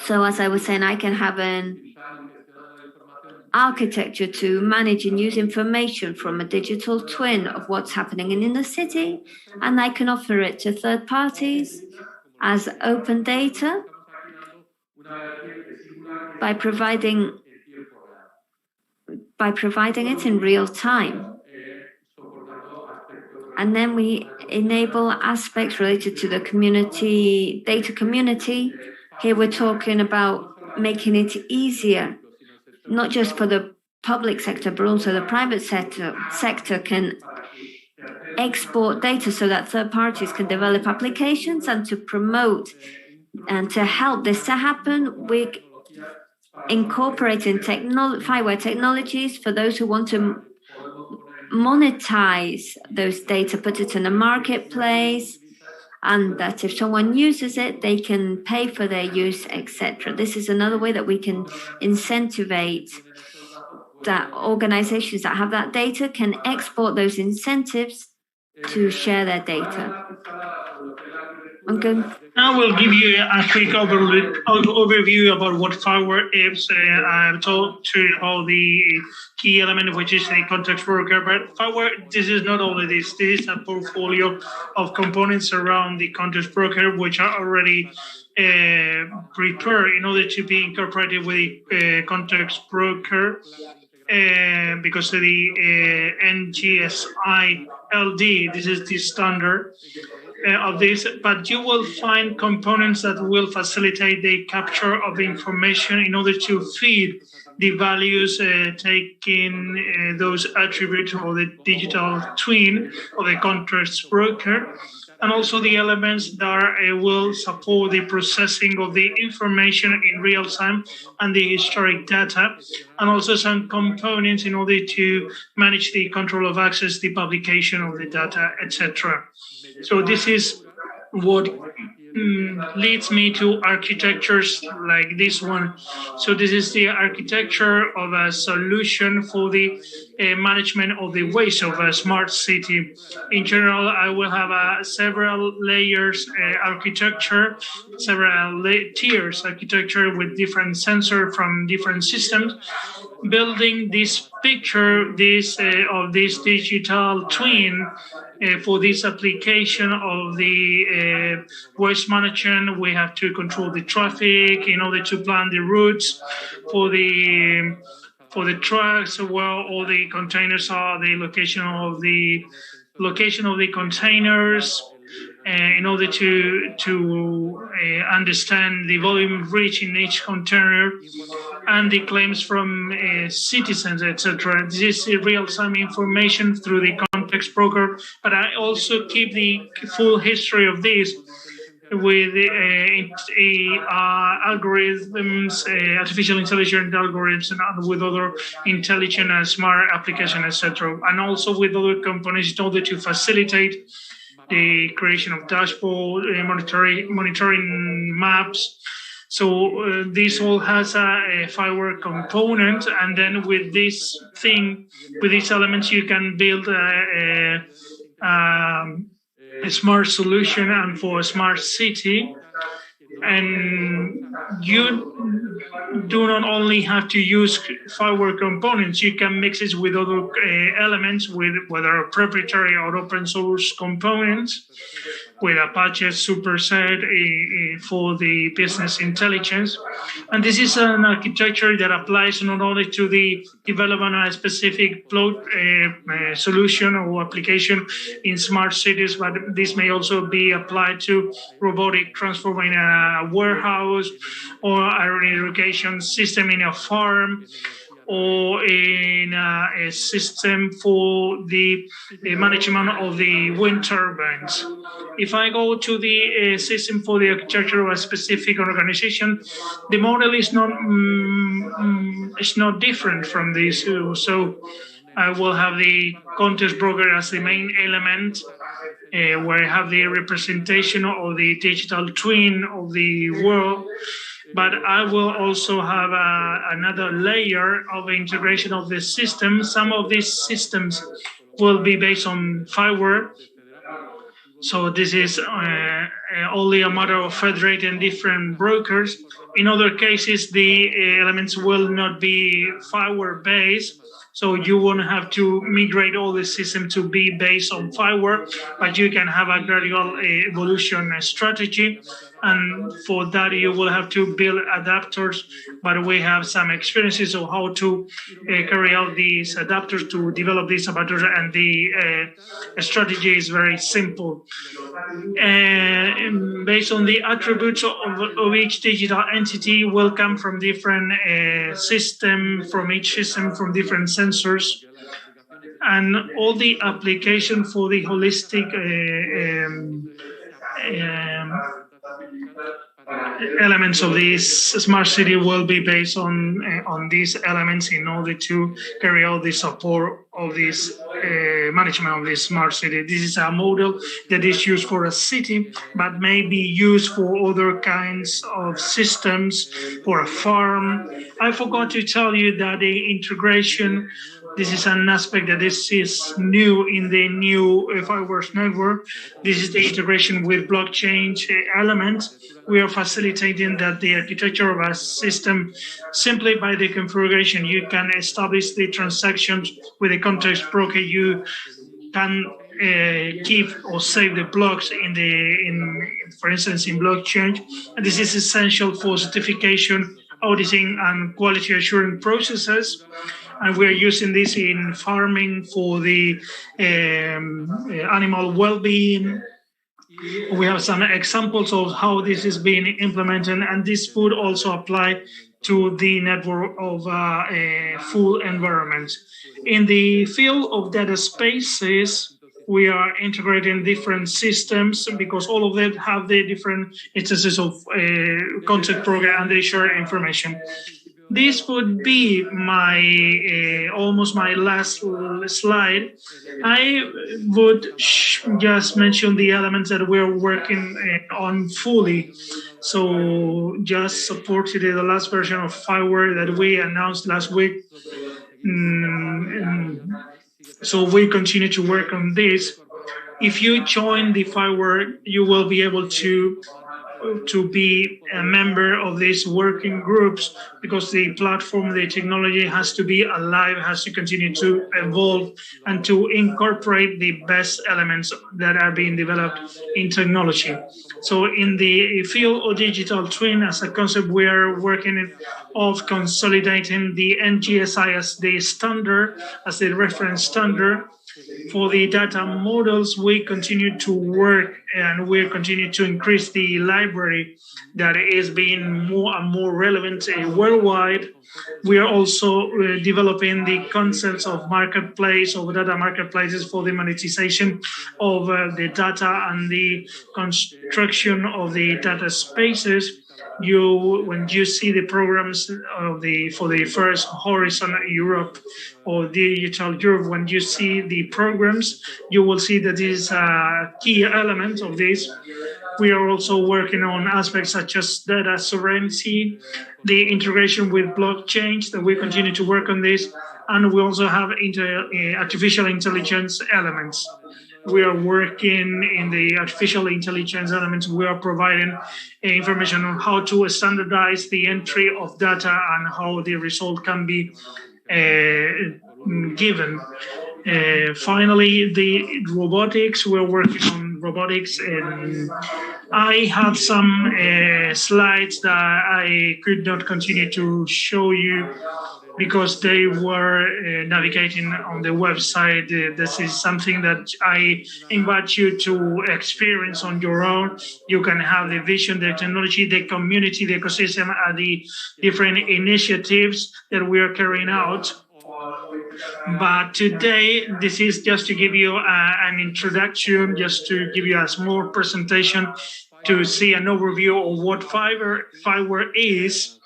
So as I was saying, I can have an architecture to manage and use information from a digital twin of what's happening in the city, and I can offer it to third parties as open data by providing it in real time. And then we enable aspects related to the community, data community. Here we're talking about making it easier, not just for the public sector, but also the private sector can export data so that third parties can develop applications. And to promote and to help this to happen, we're incorporating Fiware technologies for those who want to monetize those data, put it in a marketplace, and that if someone uses it, they can pay for their use, etc. This is another way that we can incentivize that organizations that have that data can export those incentives to share their data. Now we'll give you a quick overview about what Fiware is. I've told you all the key element, which is the context broker. But Fiware, this is not only this. This is a portfolio of components around the context broker, which are already prepared in order to be incorporated with the context broker. Because of the NGSILD, this is the standard of this, but you will find components that will facilitate the capture of the information in order to feed the values, taking those attributes or the digital twin or the context broker, and also the elements that will support the processing of the information in real time and the historic data, and also some components in order to manage the control of access, the publication of the data, etc. So this is what leads me to architectures like this one. So this is the architecture of a solution for the management of the waste of a smart city. In general, I will have several layers architecture, several tiers architecture with different sensors from different systems, building this picture of this digital twin for this application of the waste management. We have to control the traffic in order to plan the routes for the trucks, where all the containers are, the location of the containers, in order to understand the volume reached in each container and the claims from citizens, etc. This is real-time information through the context broker, but I also keep the full history of this with algorithms, artificial intelligence algorithms, and with other intelligent and smart applications, etc. And also with other components in order to facilitate the creation of dashboard, monitoring maps. So this all has a Fiware component, and then with this thing, with these elements, you can build a smart solution and for a smart city. And you do not only have to use Fiware components, you can mix it with other elements, with whether proprietary or open source components, with Apache superset for the business intelligence. And this is an architecture that applies not only to the development of a specific solution or application in smart cities, but this may also be applied to robotic transforming a warehouse or an irrigation system in a farm, or in a system for the management of the wind turbines. If I go to the system for the architecture of a specific organization, the model is not different from this. So I will have the context broker as the main element, where I have the representation of the digital twin of the world. But I will also have another layer of integration of the system. Some of these systems will be based on Fiware. So this is only a matter of federating different brokers. In other cases, the elements will not be Fiware based. So you won't have to migrate all the system to be based on Fiware, but you can have a gradual evolution strategy. And for that, you will have to build adapters, but we have some experiences of how to carry out these adapters, to develop these adapters, and the strategy is very simple. Based on the attributes of each digital entity will come from different system, from each system, from different sensors, and all the application for the holistic elements of this smart city will be based on these elements in order to carry out the support of this management of this smart city. This is a model that is used for a city, but may be used for other kinds of systems, for a farm. I forgot to tell you that the integration, this is an aspect that is new in the new Fiware network. This is the integration with blockchain elements. We are facilitating that the architecture of a system, simply by the configuration, you can establish the transactions with the context broker. You can keep or save the blocks for instance, in blockchain. And this is essential for certification, auditing, and quality assurance processes. And we're using this in farming for the animal well-being. We have some examples of how this is being implemented, and this would also apply to the network of full environments. In the field of data spaces, We are integrating different systems because all of them have the different instances of content program and they share information. This would be my almost my last slide. I would just mention the elements that we're working on fully. So just supported the last version of Fiware that we announced last week. So we continue to work on this. If you join the Fiware, you will be able to be a member of these working groups because the platform, the technology has to be alive, has to continue to evolve and to incorporate the best elements that are being developed in technology. So in the field of digital twin as a concept, we are working of consolidating the NGSI as the standard, as the reference standard. For the data models, we continue to work and we continue to increase the library that is being more and more relevant worldwide. We are also developing the concepts of marketplace, of data marketplaces for the monetization of the data and the construction of the data spaces. When you see the programs for the first Horizon Europe or Digital Europe, when you see the programs, you will see that is a key element of this. We are also working on aspects such as data sovereignty, the integration with blockchains, that we continue to work on this, and we also have artificial intelligence elements. We are working in the artificial intelligence elements. We are providing information on how to standardize the entry of data and how the result can be given. Finally, the robotics. We're working on robotics, and I have some slides that I could not continue to show you because they were navigating on the website. This is something that I invite you to experience on your own. You can have the vision, the technology, the community, the ecosystem, and the different initiatives that we are carrying out. But today, this is just to give you an introduction, just to give you a small presentation to see an overview of what Fiware is.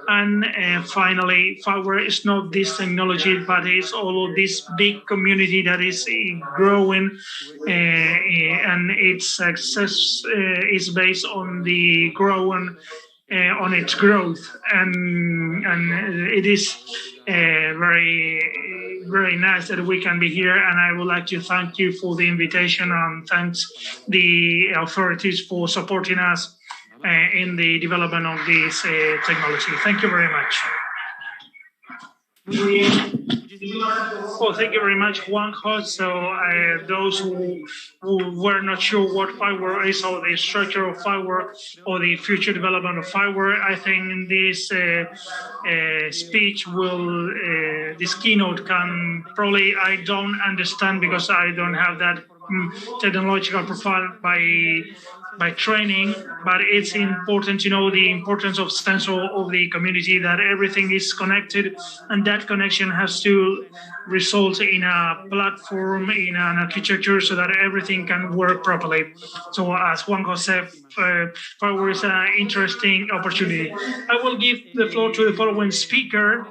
And finally, Fiware is not this technology, but it's all of this big community that is growing, and its success is based on the growing, on its growth, and it is very, very nice that we can be here. And I would like to thank you for the invitation and thanks the authorities for supporting us in the development of this technology. Thank you very much. Well, thank you very much, Juanjo. So those who were not sure what Fiware is or the structure of Fiware or the future development of Fiware, I think this speech will, this keynote can probably, I don't understand because I don't have that technological profile by training, but it's important to know the importance of sense of the community, that everything is connected, and that connection has to result in a platform, in an architecture, so that everything can work properly. So as Juanjo said, Fiware is an interesting opportunity. I will give the floor to the following speaker.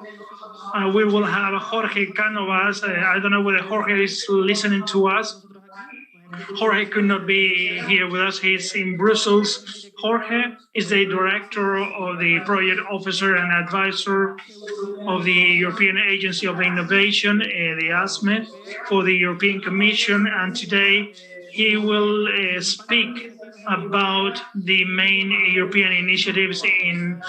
We will have Jorge Cánovas. I don't know whether Jorge is listening to us. Jorge could not be here with us. He's in Brussels. Jorge is the director of the project officer and advisor of the European Agency of Innovation, the ASME, for the European Commission. And today he will speak about the main European initiatives in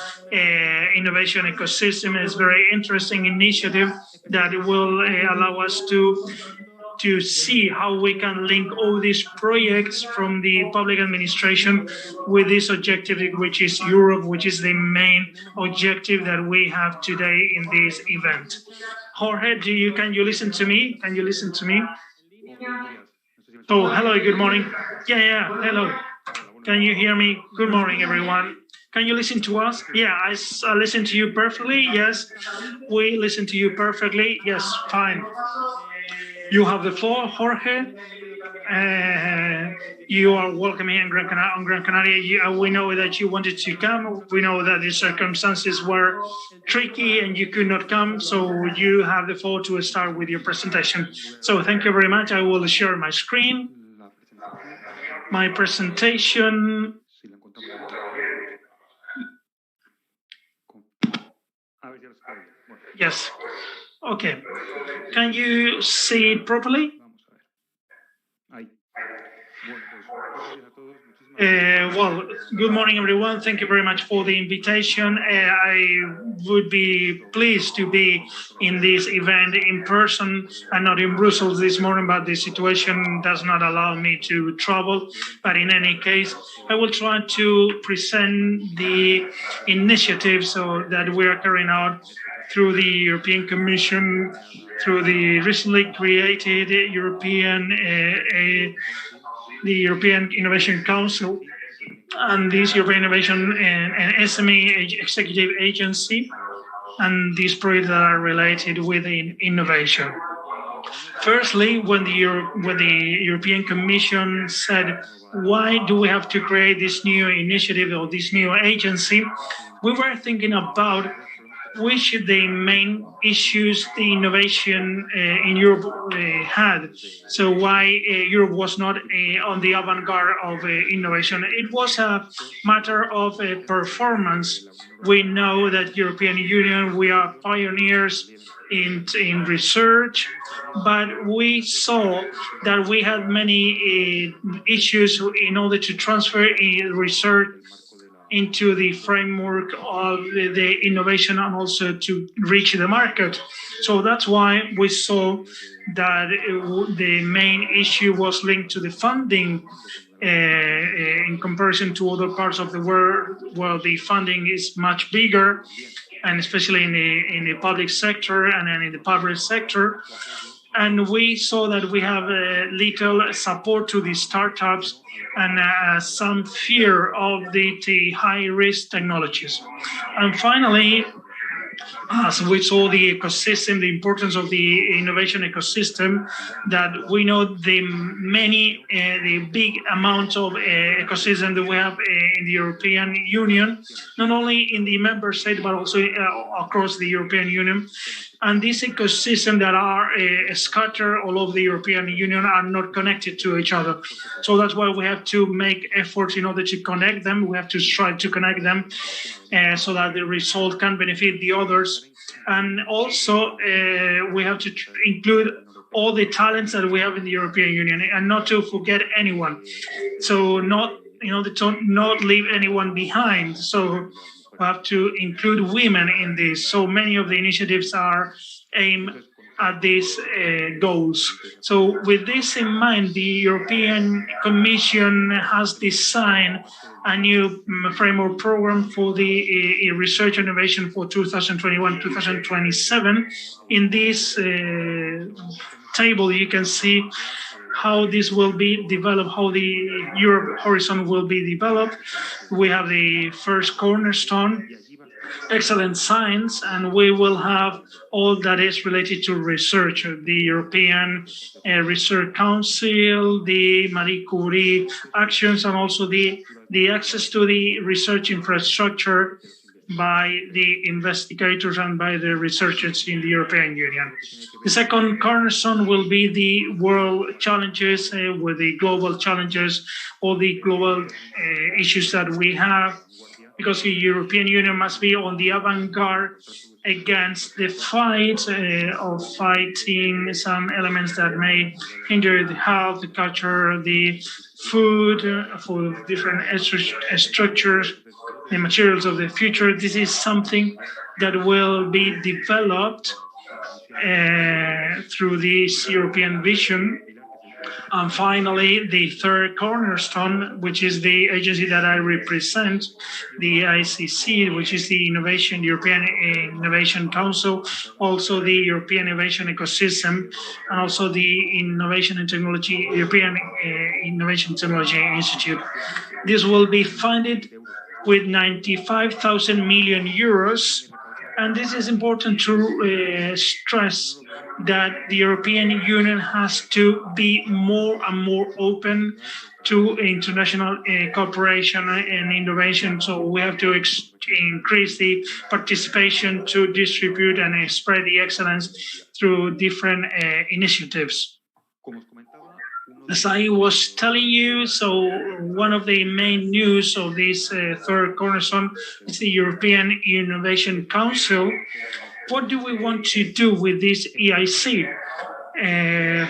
innovation ecosystem. It's a very interesting initiative that will allow us to see how we can link all these projects from the public administration with this objective, which is Europe, which is the main objective that we have today in this event. Jorge, can you listen to me? Can you listen to me? Oh, hello, good morning. Yeah, hello. Can you hear me? Good morning, everyone. Can you listen to us? Yeah, I listen to you perfectly. Yes, we listen to you perfectly. Yes, fine. You have the floor, Jorge. You are welcome here on Gran Canaria. We know that you wanted to come. We know that the circumstances were tricky and you could not come, so you have the floor to start with your presentation. So thank you very much. I will share my screen. My presentation. Yes. Okay. Can you see it properly? Well, good morning, everyone. Thank you very much for the invitation. I would be pleased to be in this event in person and not in Brussels this morning, but the situation does not allow me to travel. But in any case, I will try to present the initiatives that we are carrying out through the European Commission, through the recently created the European Innovation Council, and this European Innovation and SME Executive Agency, and these projects that are related with innovation. Firstly, when the European Commission said, why do we have to create this new initiative or this new agency, we were thinking about which the main issues the innovation in Europe had. So why Europe was not on the avant-garde of innovation. It was a matter of performance. We know that European Union, we are pioneers in research, but we saw that we had many issues in order to transfer research into the framework of the innovation and also to reach the market. So that's why we saw that the main issue was linked to the funding in comparison to other parts of the world where the funding is much bigger, and especially in the public sector and then in the private sector. And we saw that we have little support to the startups and some fear of the high-risk technologies. And finally, as we saw the ecosystem, the importance of the innovation ecosystem, that we know the big amount of ecosystem that we have in the European Union, not only in the member state, but also across the European Union. And this ecosystem that are scattered all over the European Union are not connected to each other. So that's why we have to make efforts in order to connect them. We have to try to connect them so that the result can benefit the others. And also we have to include all the talents that we have in the European Union and not to forget anyone. So not leave anyone behind. So we have to include women in this. So many of the initiatives are aimed at these goals. So with this in mind, the European Commission has designed a new framework program for the research and innovation for 2021-2027. In this table, you can see how this will be developed, how the Europe Horizon will be developed. We have the first cornerstone, excellent science, and we will have all that is related to research, the European Research Council, the Marie Curie actions, and also the access to the research infrastructure by the investigators and by the researchers in the European Union. The second cornerstone will be the world challenges with the global challenges, all the global issues that we have, because the European Union must be on the avant-garde against the fight of fighting some elements that may hinder the health, the culture, the food for different structures, the materials of the future. This is something that will be developed through this European vision. And finally, the third cornerstone, which is the agency that I represent, the ICC, which is the European Innovation Council, also the European Innovation Ecosystem, and also the European Innovation Technology Institute. This will be funded with 95,000 million euros And this is important to stress that the European Union has to be more and more open to international cooperation and innovation. So we have to increase the participation to distribute and spread the excellence through different initiatives. As I was telling you, so one of the main news of this third cornerstone is the European Innovation Council. What do we want to do with this EIC?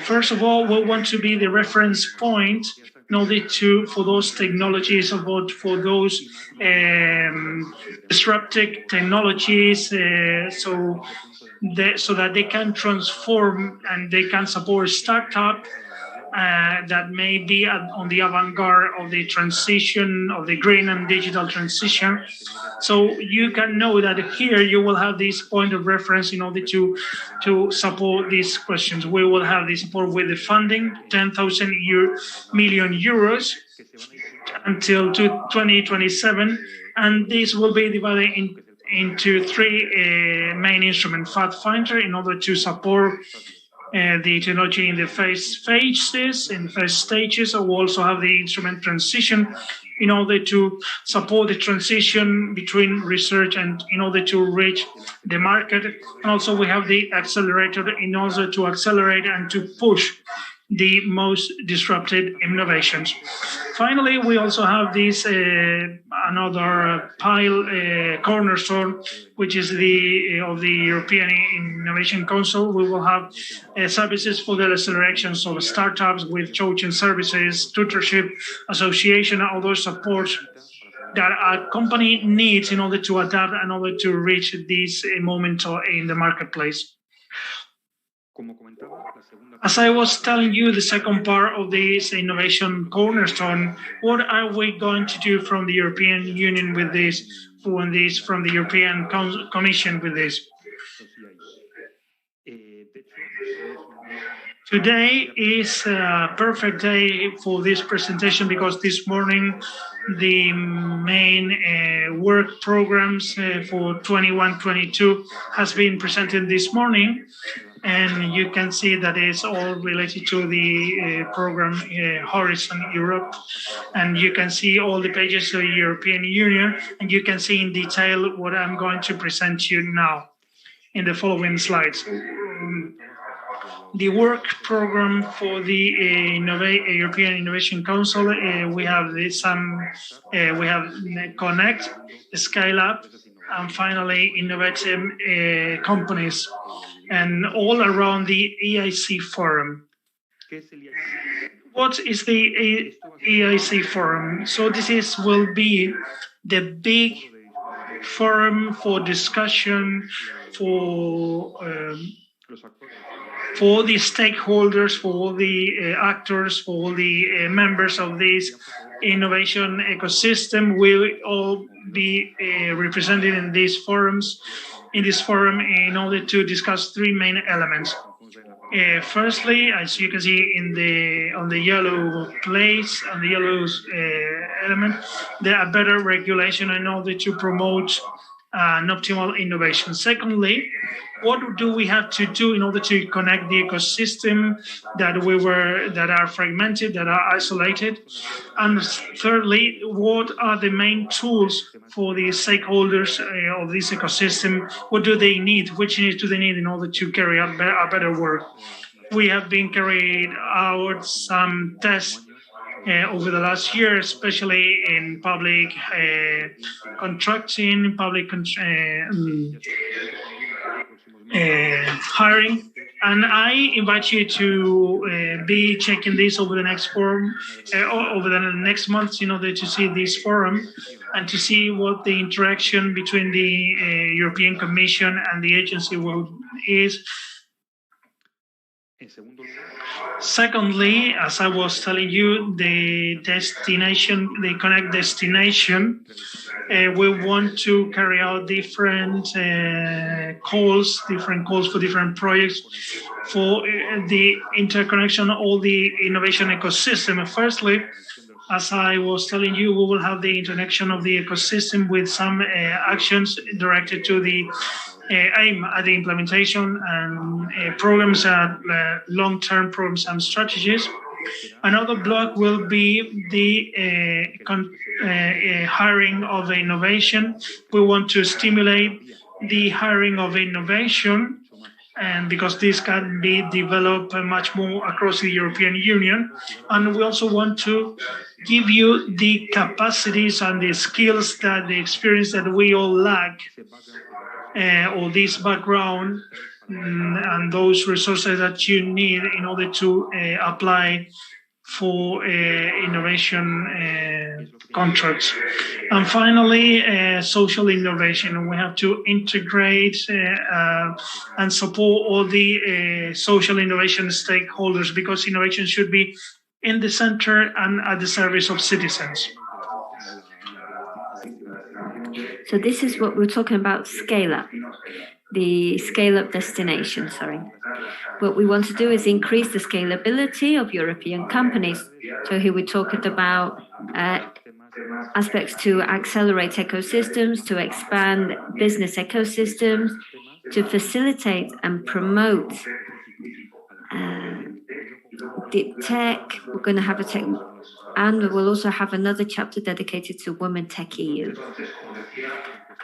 First of all, we want to be the reference point in order for those technologies, for those disruptive technologies, so that they can transform and they can support startups that may be on the avant-garde of the transition, of the green and digital transition. So you can know that here you will have this point of reference in order to support these questions. We will have the support with the funding, 10,000 million euros until 2027, and this will be divided into three main instruments. Pathfinder, in order to support the technology in the first stages. We also have the instrument transition in order to support the transition between research and in order to reach the market. And also we have the accelerator in order to accelerate and to push the most disruptive innovations. Finally, we also have this another cornerstone, which is of the European Innovation Council. We will have services for the acceleration of startups with coaching services, tutorship, association, and other support that a company needs in order to adapt, in order to reach this moment in the marketplace. As I was telling you, the second part of this innovation cornerstone, what are we going to do from the European Union with this, from the European Commission with this? Today is a perfect day for this presentation because this morning the main work programs for 21-22 has been presented this morning. And you can see that it's all related to the program Horizon Europe. And you can see all the pages of the European Union, and you can see in detail what I'm going to present to you now in the following slides. The work program for the European Innovation Council, we have Connect, Scale Up, and finally innovative companies, and all around the EIC Forum. What is the EIC Forum? So this will be the big forum for discussion for the stakeholders, for all the actors, for all the members of this innovation ecosystem will all be represented in these forums. In this forum, in order to discuss three main elements. Firstly, as you can see on the yellow place, on the yellow element, there are better regulation in order to promote an optimal innovation. Secondly, what do we have to do in order to connect the ecosystem that are fragmented, that are isolated? And thirdly, what are the main tools for the stakeholders of this ecosystem? What do they need? Which needs do they need in order to carry out a better work? We have been carrying out some tests over the last year, especially in public contracting, public hiring, and I invite you to be checking this over the next forum, over the next months, in order to see this forum and to see what the interaction between the European Commission and the agency is. Secondly, as I was telling you, the Connect destination, we want to carry out different calls for different projects for the interconnection of all the innovation ecosystem. Firstly, as I was telling you, we will have the interconnection of the ecosystem with some actions directed to the aim at the implementation and programs and long-term programs and strategies. Another block will be the hiring of innovation. We want to stimulate the hiring of innovation, and because this can be developed much more across the European Union. And we also want to give you the capacities and the skills, that the experience that we all lack, or this background and those resources that you need in order to apply for innovation contracts. And finally, social innovation. We have to integrate and support all the social innovation stakeholders, because innovation should be in the center and at the service of citizens. So this is what we're talking about, scale up. The scale-up destination, What we want to do is increase the scalability of European companies. So here we're talking about aspects to accelerate ecosystems, to expand business ecosystems, to facilitate and promote deep tech. We're going to have a tech, and we'll also have another chapter dedicated to Women Tech EU.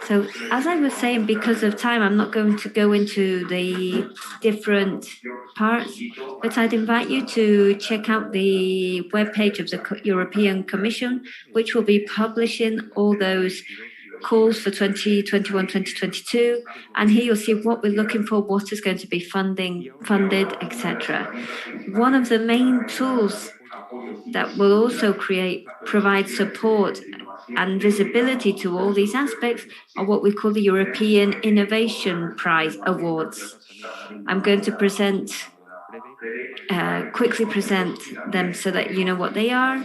So as I was saying, because of time, I'm not going to go into the different parts, but I'd invite you to check out the webpage of the European Commission, which will be publishing all those calls for 2021, 2022. And here you'll see what we're looking for, what is going to be funded, etc. One of the main tools that will also provide support and visibility to all these aspects are what we call the European Innovation Prize Awards. I'm going to quickly present them so that you know what they are.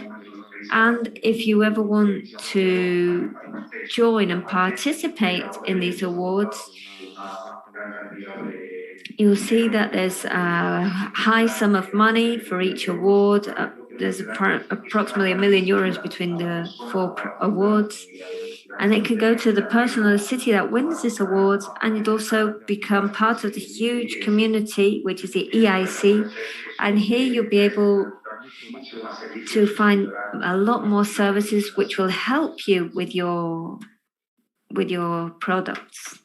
And if you ever want to join and participate in these awards, you'll see that there's a high sum of money for each award. There's approximately €1 million between the 4 awards. And it could go to the person or the city that wins this award, and you'd also become part of the huge community, which is the EIC. And here you'll be able to find a lot more services which will help you with your products.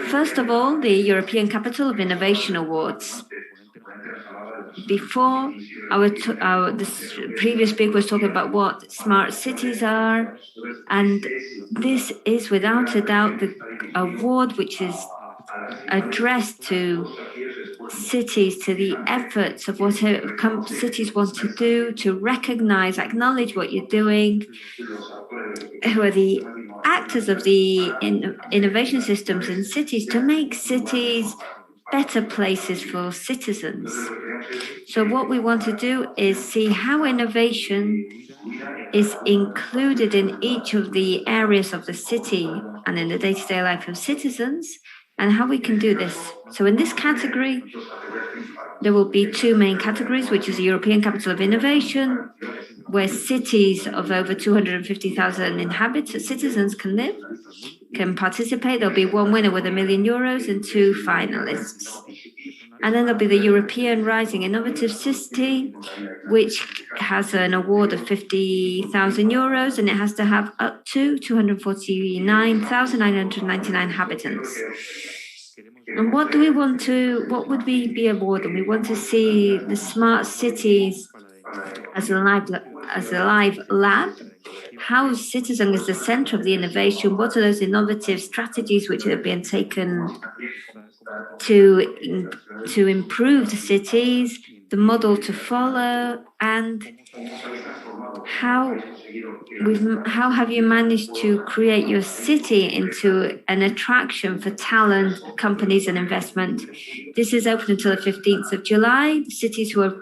First of all, the European Capital of Innovation Awards. Before, this previous speaker was talking about what smart cities are, and this is without a doubt the award which is addressed to cities, to the efforts of what cities want to do, to recognize, acknowledge what you're doing, who are the actors of the innovation systems in cities, to make cities better places for citizens. So what we want to do is see how innovation is included in each of the areas of the city and in the day-to-day life of citizens, and how we can do this. So in this category, there will be 2 main categories, which is the European Capital of Innovation, where cities of over 250,000 citizens can participate. There'll be 1 winner with €1 million and 2 finalists. And then there'll be the European Rising Innovative City, which has an award of €50,000, and it has to have up to 249,999 inhabitants. And what would we be awarding? We want to see the smart cities as a live lab. How citizen is the center of the innovation? What are those innovative strategies which are being taken to improve the cities, the model to follow, and how have you managed to create your city into an attraction for talent, companies, and investment? This is open until the 15th of July. The cities who have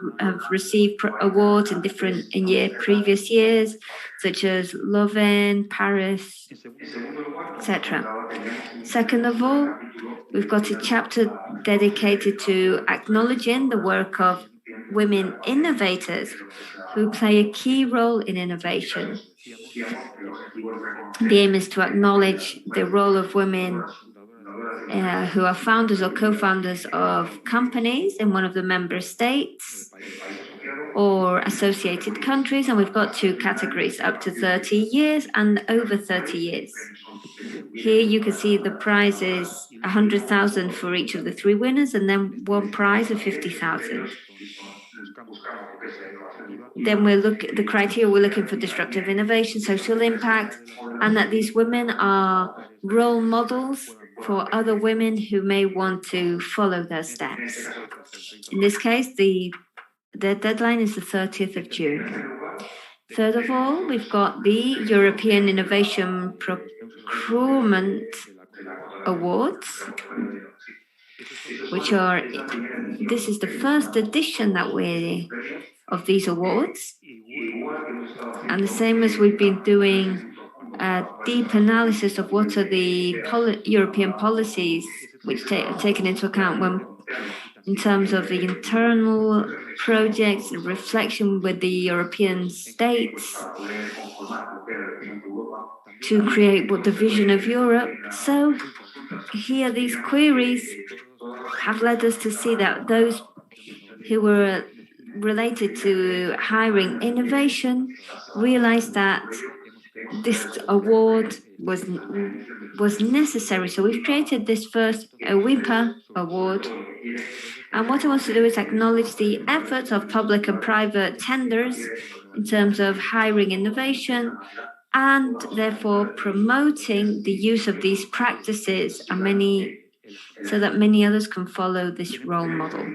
received awards in previous years, such as Leuven, Paris, etc. Second of all, we've got a chapter dedicated to acknowledging the work of women innovators who play a key role in innovation. The aim is to acknowledge the role of women who are founders or co-founders of companies in one of the member states or associated countries. And we've got two categories, up to 30 years and over 30 years. Here you can see the prize is 100,000 for each of the three winners, and then one prize of 50,000. Then the criteria we're looking for: disruptive innovation, social impact, and that these women are role models for other women who may want to follow their steps. In this case, the deadline is the 30th of June. Third of all, we've got the European Innovation Procurement Awards, this is the first edition of these awards. And the same as we've been doing a deep analysis of what are the European policies which are taken into account in terms of the internal projects and reflection with the European states to create the vision of Europe. So here these queries have led us to see that those who were related to hiring innovation realized that this award was necessary. So we've created this first WIPA award. And what I want to do is acknowledge the efforts of public and private tenders in terms of hiring innovation, and therefore promoting the use of these practices so that many others can follow this role model.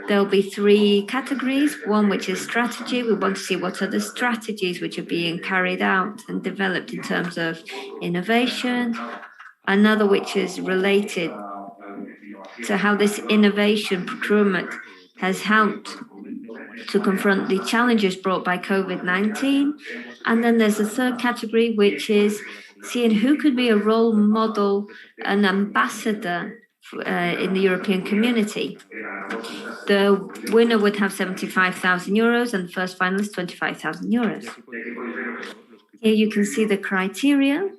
There'll be three categories. One, which is strategy. We want to see what are the strategies which are being carried out and developed in terms of innovation. Another, which is related to how this innovation procurement has helped to confront the challenges brought by COVID-19. And then there's a third category, which is seeing who could be a role model, an ambassador in the European community. The winner would have 75,000 euros and the first finalist 25,000 euros. Here you can see the criteria.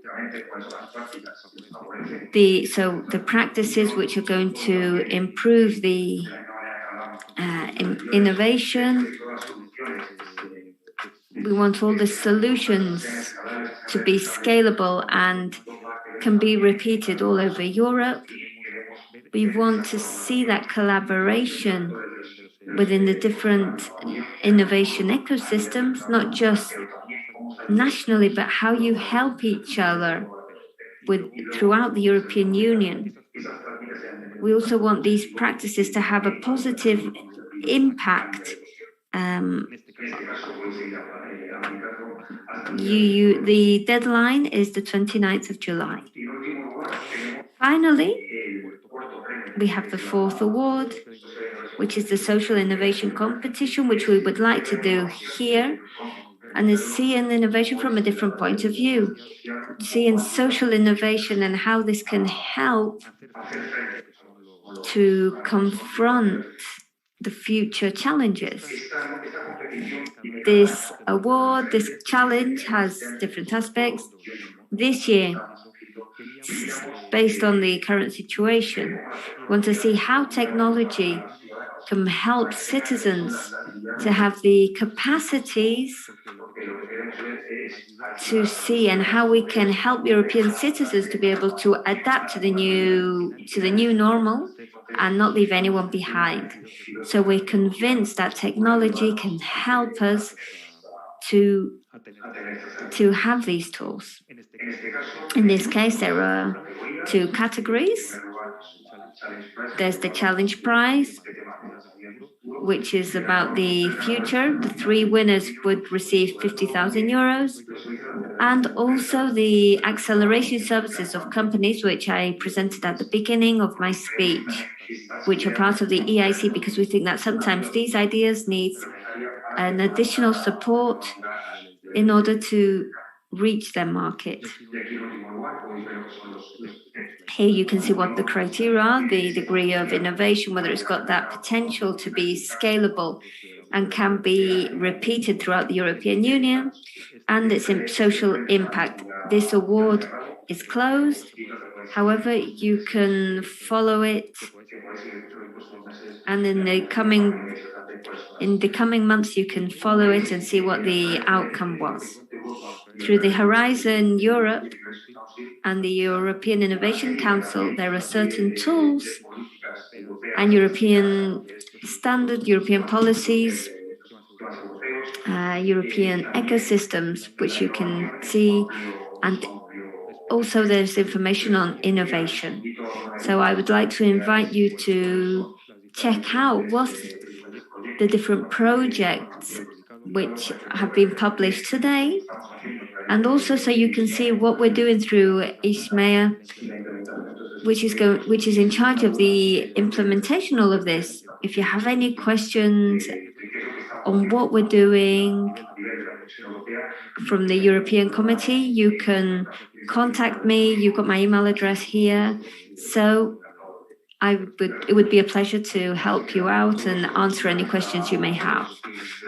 The practices which are going to improve the innovation. We want all the solutions to be scalable and can be repeated all over Europe. We want to see that collaboration within the different innovation ecosystems, not just nationally, but how you help each other throughout the European Union. We also want these practices to have a positive impact. The deadline is the 29th of July. Finally, we have the fourth award, which is the social innovation competition, which we would like to do here, and is seeing innovation from a different point of view, seeing social innovation and how this can help to confront the future challenges. This award, this challenge has different aspects. This year, based on the current situation, we want to see how technology can help citizens to have the capacities to see, and how we can help European citizens to be able to adapt to the new normal and not leave anyone behind. So we're convinced that technology can help us to have these tools. In this case, there are two categories. There's the challenge prize, which is about the future. The three winners would receive 50,000 euros. And also the acceleration services of companies, which I presented at the beginning of my speech, which are part of the EIC, because we think that sometimes these ideas need an additional support in order to reach their market. Here you can see what the criteria are, the degree of innovation, whether it's got that potential to be scalable and can be repeated throughout the European Union. and its social impact. This award is closed. However, you can follow it, and in the coming months, you can follow it and see what the outcome was. Through the Horizon Europe and the European Innovation Council, there are certain tools and European standard, European policies, European ecosystems, which you can see, and also there's information on innovation. So I would like to invite you to check out what the different projects which have been published today, and also so you can see what we're doing through ISMEA, which is in charge of the implementation of all of this. If you have any questions on what we're doing from the European Committee, you can contact me. You've got my email address here. So it would be a pleasure to help you out and answer any questions you may have.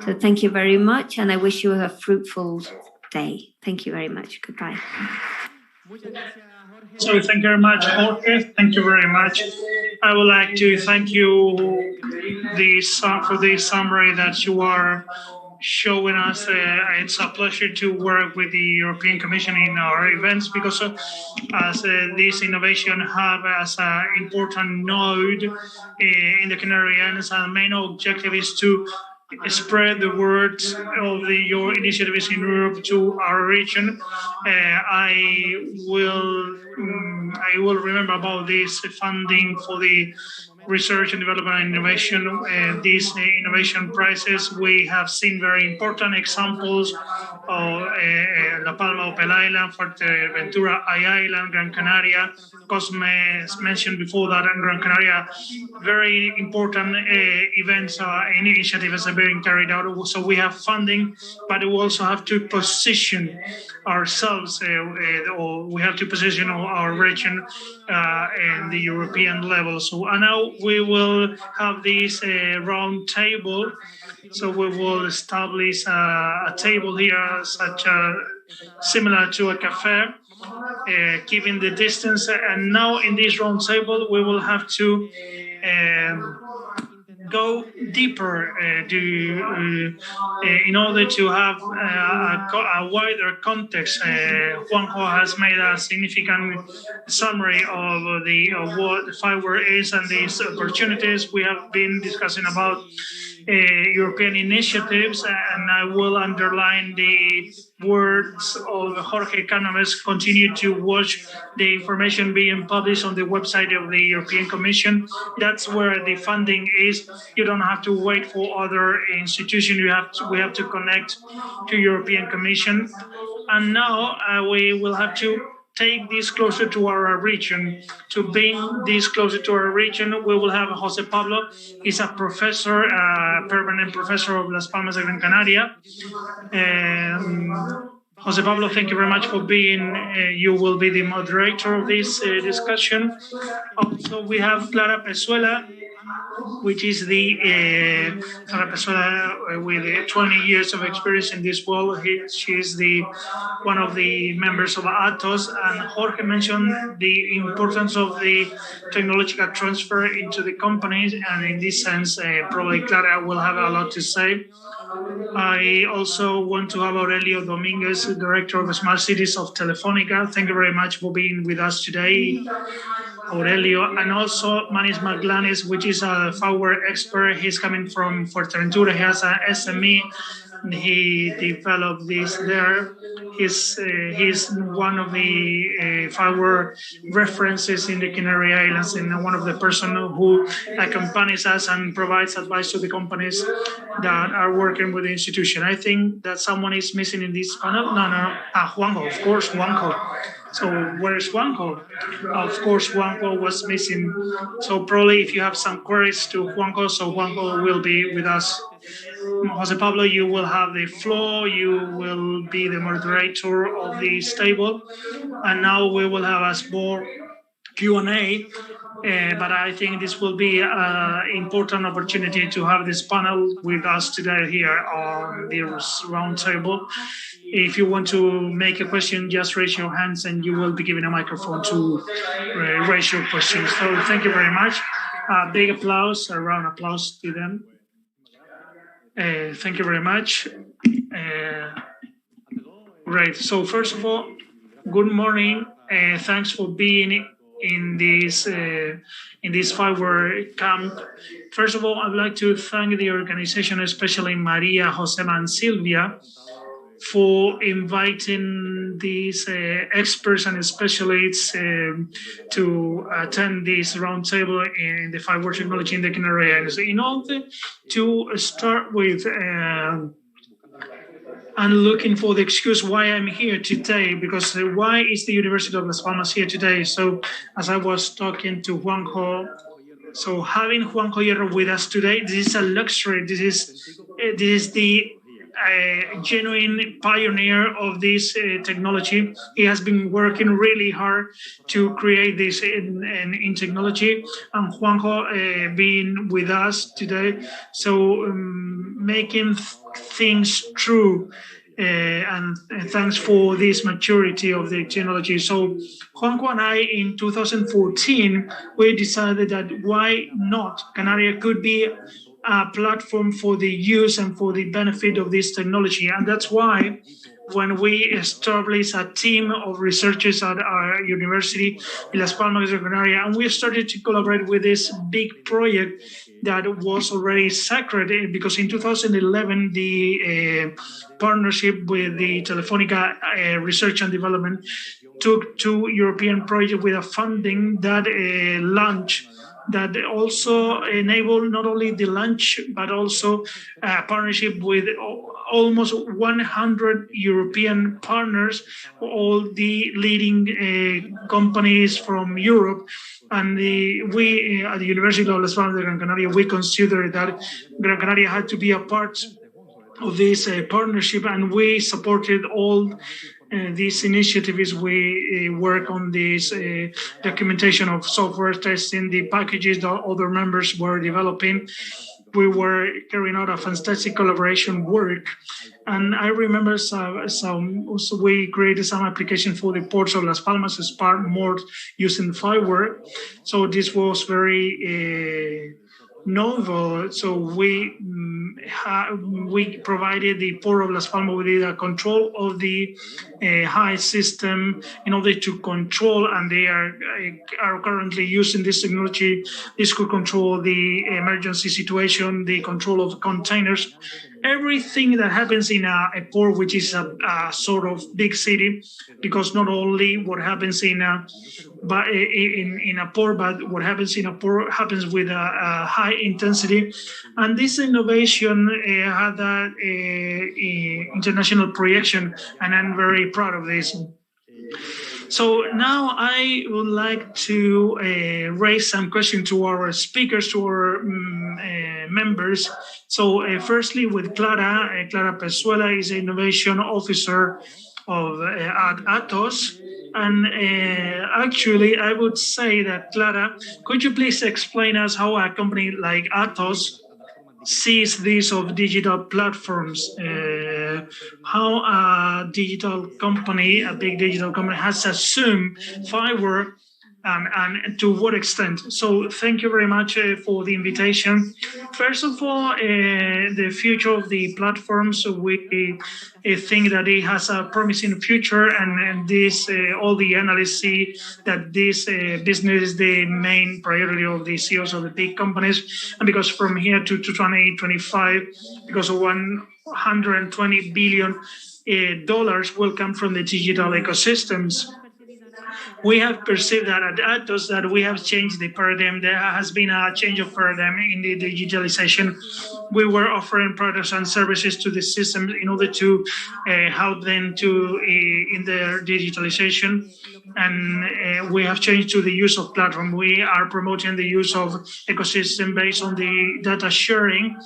So thank you very much, and I wish you a fruitful day. Thank you very much. Goodbye. So thank you very much, Jorge. Thank you very much. I would like to thank you for this summary that you are showing us. It's a pleasure to work with the European Commission in our events because as this innovation hub as an important node in the Canary Islands, our main objective is to spread the word of your initiatives in Europe to our region. I will remember about this funding for the research and development and innovation. These innovation prizes, we have seen very important examples of La Palma, Opel Island, Fuerteventura, Island, Gran Canaria. Cosme mentioned before that in Gran Canaria, very important events and initiatives are being carried out. So we have funding, but we also have to position ourselves, or we have to position our region in the European level. So now we will have this round table. So we will establish a table here, similar to a cafe, keeping the distance. And now in this round table, we will have to go deeper in order to have a wider context. Juanjo has made a significant summary of what Fiware is and these opportunities. We have been discussing about European initiatives, and I will underline the words of Jorge Canoves. Continue to watch the information being published on the website of the European Commission. That's where the funding is. You don't have to wait for other institutions. We have to connect to European Commission. And now we will have to take this closer to our region. To bring this closer to our region, we will have Jose Pablo. He's a professor, permanent professor of Las Palmas de Gran Canaria. Jose Pablo, thank you very much for being, you will be the moderator of this discussion. Also, we have Clara Pezuela, which is the Clara Pezuela with 20 years of experience in this world. She's one of the members of Atos, and Jorge mentioned the importance of the technological transfer into the companies, and in this sense, probably Clara will have a lot to say. I also want to have Aurelio Dominguez, Director of Smart Cities of Telefónica. Thank you very much for being with us today, Aurelio. And also Manis Maglanes, which is a Fiware expert. He's coming from Fuerteventura. He has an SME. He developed this there. He's one of the Fiware references in the Canary Islands, and one of the person who accompanies us and provides advice to the companies that are working with the institution. I think that someone is missing in this panel. No. Juanjo, of course, Juanjo. So where's Juanjo? Of course, Juanjo was missing. So probably if you have some queries to Juanjo, so Juanjo will be with us. Jose Pablo, you will have the floor. You will be the moderator of this table. And now we will have a small Q&A. But I think this will be an important opportunity to have this panel with us today here on this round table. If you want to make a question, just raise your hands and you will be given a microphone to raise your question. So thank you very much. Big applause, a round of applause to them. Thank you very much. Right, so first of all, good morning. Thanks for being in this Fiware camp. First of all, I'd like to thank the organization, especially Maria, Josema, and Silvia, for inviting these experts and specialists to attend this roundtable in the Fiware technology in the Canary Islands. In order to start with, and looking for the excuse why I'm here today, because why is the University of Las Palmas here today? So as I was talking to Juanjo, so having Juanjo Hierro with us today, this is a luxury. This is the genuine pioneer of this technology. He has been working really hard to create this in technology, and Juanjo being with us today, so making things true. And thanks for this maturity of the technology. So Juanjo and I, in 2014, we decided that why not Canaria could be a platform for the use and for the benefit of this technology. And that's why when we established a team of researchers at our university in Las Palmas de Gran Canaria, and we started to collaborate with this big project that was already sacred, because in 2011, the partnership with the Telefonica Research and Development took two European projects with a funding that launched, that also enabled not only the launch, but also a partnership with almost 100 European partners, all the leading companies from Europe. And we at the University of Las Palmas de Gran Canaria, we consider that Gran Canaria had to be a part of this partnership, and we supported all these initiatives. We work on this documentation of software testing, the packages that other members were developing. We were carrying out a fantastic collaboration work. And I remember also we created some application for the ports of Las Palmas as part more using Fiware. So this was very novel. So we provided the port of Las Palmas with a control of the high system in order to control, and they are currently using this technology. This could control the emergency situation, the control of containers, everything that happens in a port, which is a sort of big city, because not only what happens in a port, but what happens in a port happens with a high intensity. And this innovation had that international projection, and I'm very proud of this. So now I would like to raise some questions to our speakers, to our members. So firstly, with Clara Pezuela is Innovation Officer at Atos. And actually, I would say that, Clara, could you please explain us how a company like Atos sees this of digital platforms? How a digital company, a big digital company, has assumed Fiware, and to what extent? So thank you very much for the invitation. First of all, the future of the platforms, we think that it has a promising future, and this all the analysts see that this business is the main priority of the CEOs of the big companies. And because from here to 2025, because of $120 billion will come from the digital ecosystems. We have perceived that at Atos that we have changed the paradigm. There has been a change of paradigm in the digitalization. We were offering products and services to the systems in order to help them to in their digitalization. And we have changed to the use of platform. We are promoting the use of ecosystem based on the data sharing.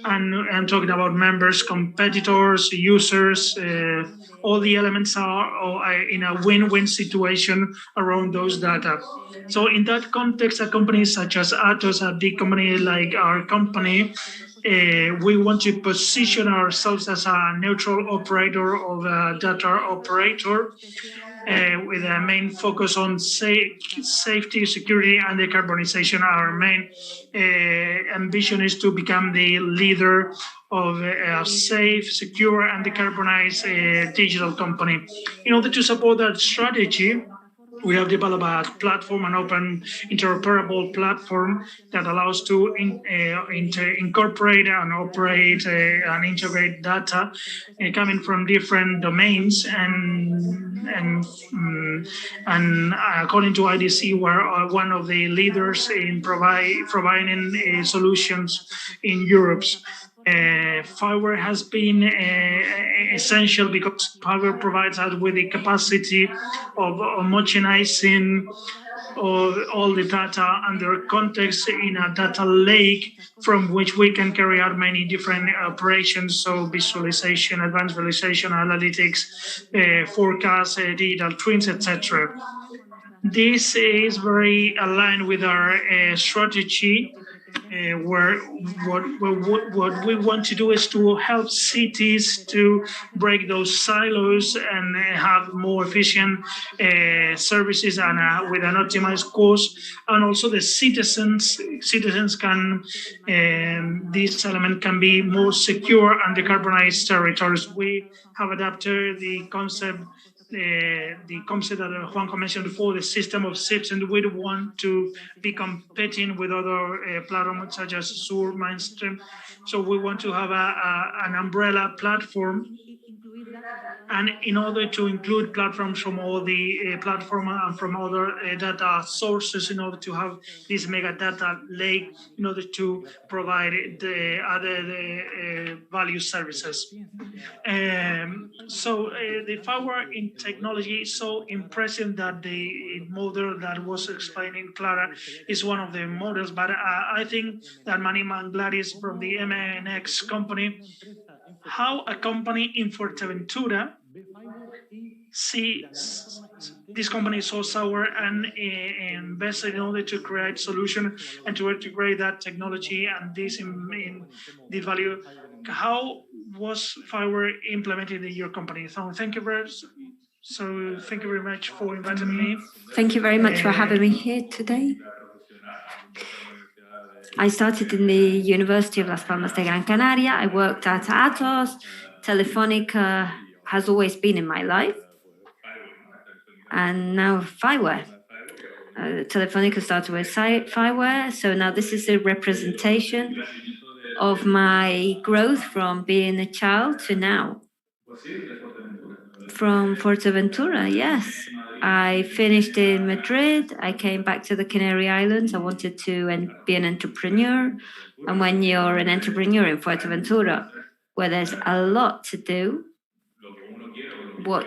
And I'm talking about members, competitors, users. All the elements are in a win-win situation around those data. So in that context, a company such as Atos, a big company like our company, we want to position ourselves as a neutral operator of a data operator with a main focus on safety, security, and decarbonization. Our main ambition is to become the leader of a safe, secure, and decarbonized digital company. In order to support that strategy, we have developed a platform, an open interoperable platform that allows to incorporate and operate and integrate data coming from different domains and according to IDC, we're one of the leaders in providing solutions in Europe. Fiware has been essential because Fiware provides us with the capacity of homogenizing all the data under context in a data lake from which we can carry out many different operations, so visualization, advanced visualization, analytics, forecasts, digital twins, etc. This is very aligned with our strategy, where what we want to do is to help cities to break those silos and have more efficient services and with an optimized cost. And also the citizens can, this element can be more secure and decarbonized territories. We have adapted the concept that Juan mentioned before, the system of SIPs, and we don't want to be competing with other platforms such as Sur, Mainstream. So we want to have an umbrella platform, and in order to include platforms from all the platform and from other data sources, in order to have this mega data lake, in order to provide the other value services. So the Fiware in technology is so impressive that the model that was explaining Clara is one of the models, but I think that Manny Manglaris from the MNX company, how a company in Fuerteventura see this company saw Fiware and invested in order to create solution and to integrate that technology and this in the value. How was Fiware implemented in your company? So thank you very much for inviting me. Thank you very much for having me here today. I started in the University of Las Palmas de Gran Canaria. I worked at Atos. Telefonica has always been in my life. And now Fiware. Telefonica started with Fiware. So now this is a representation of my growth from being a child to now. From Fuerteventura, yes. I finished in Madrid. I came back to the Canary Islands. I wanted to be an entrepreneur. And when you're an entrepreneur in Fuerteventura, where there's a lot to do, what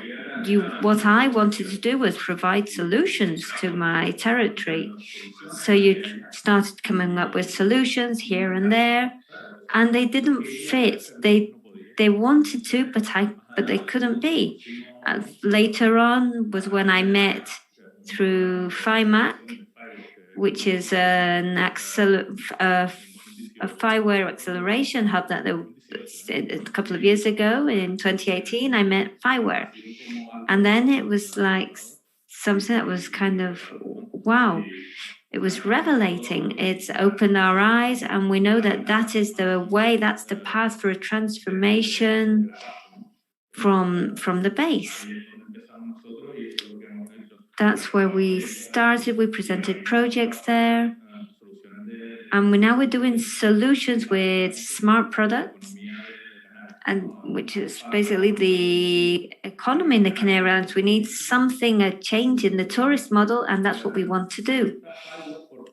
I wanted to do was provide solutions to my territory. So you started coming up with solutions here and there, and they didn't fit. They wanted to, but they couldn't be. Later on was when I met through FIMAC, which is a Fiware acceleration hub that a couple of years ago in 2018, I met Fiware. And then it was like something that was kind of, wow, it was revelating. It's opened our eyes, and we know that is the way, that's the path for a transformation from the base. That's where we started. We presented projects there. And we're doing solutions with smart products, and which is basically the economy in the Canary Islands. We need a change in the tourist model, and that's what we want to do.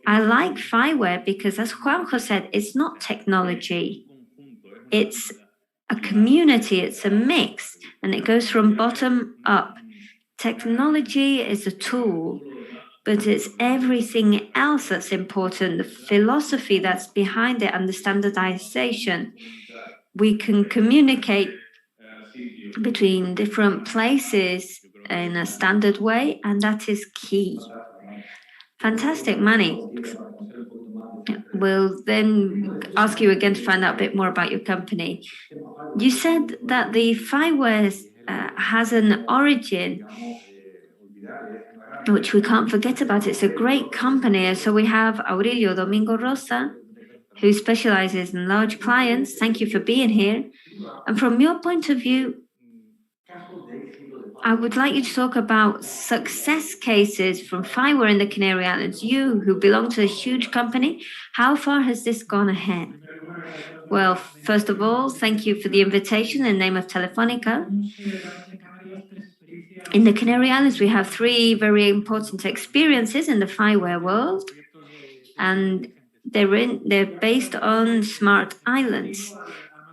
I like Fiware because, as Juanjo said, it's not technology. It's a community, it's a mix, and it goes from bottom up. Technology is a tool, but it's everything else that's important, the philosophy that's behind it and the standardization. We can communicate between different places in a standard way, and that is key. Fantastic, Manny. We'll then ask you again to find out a bit more about your company. You said that the Fiware has an origin which we can't forget about. It's a great company. So we have Aurelio Domingo Rosa, who specializes in large clients. Thank you for being here. And from your point of view, I would like you to talk about success cases from Fiware in the Canary Islands. You, who belong to a huge company, how far has this gone ahead? Well, first of all, thank you for the invitation in the name of Telefonica. In the Canary Islands, we have 3 very important experiences in the Fiware world, and they're based on smart islands.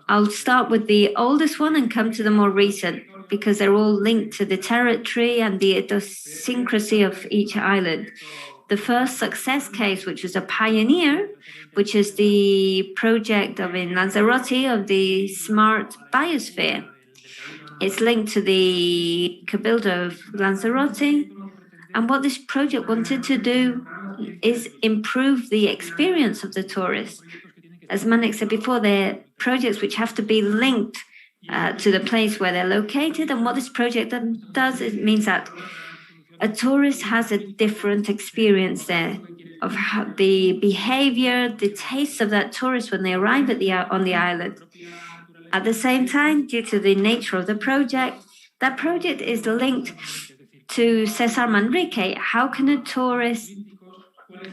I'll start with the oldest one and come to the more recent, because they're all linked to the territory and the idiosyncrasy of each island. The first success case, which was a pioneer, which is the project in Lanzarote of the smart biosphere. It's linked to the Cabildo of Lanzarote. And what this project wanted to do is improve the experience of the tourists. As Manik said before, they're projects which have to be linked to the place where they're located. And what this project does, it means that a tourist has a different experience there of how the behavior, the taste of that tourist when they arrive on the island. At the same time, due to the nature of the project, that project is linked to Cesar Manrique. How can a tourist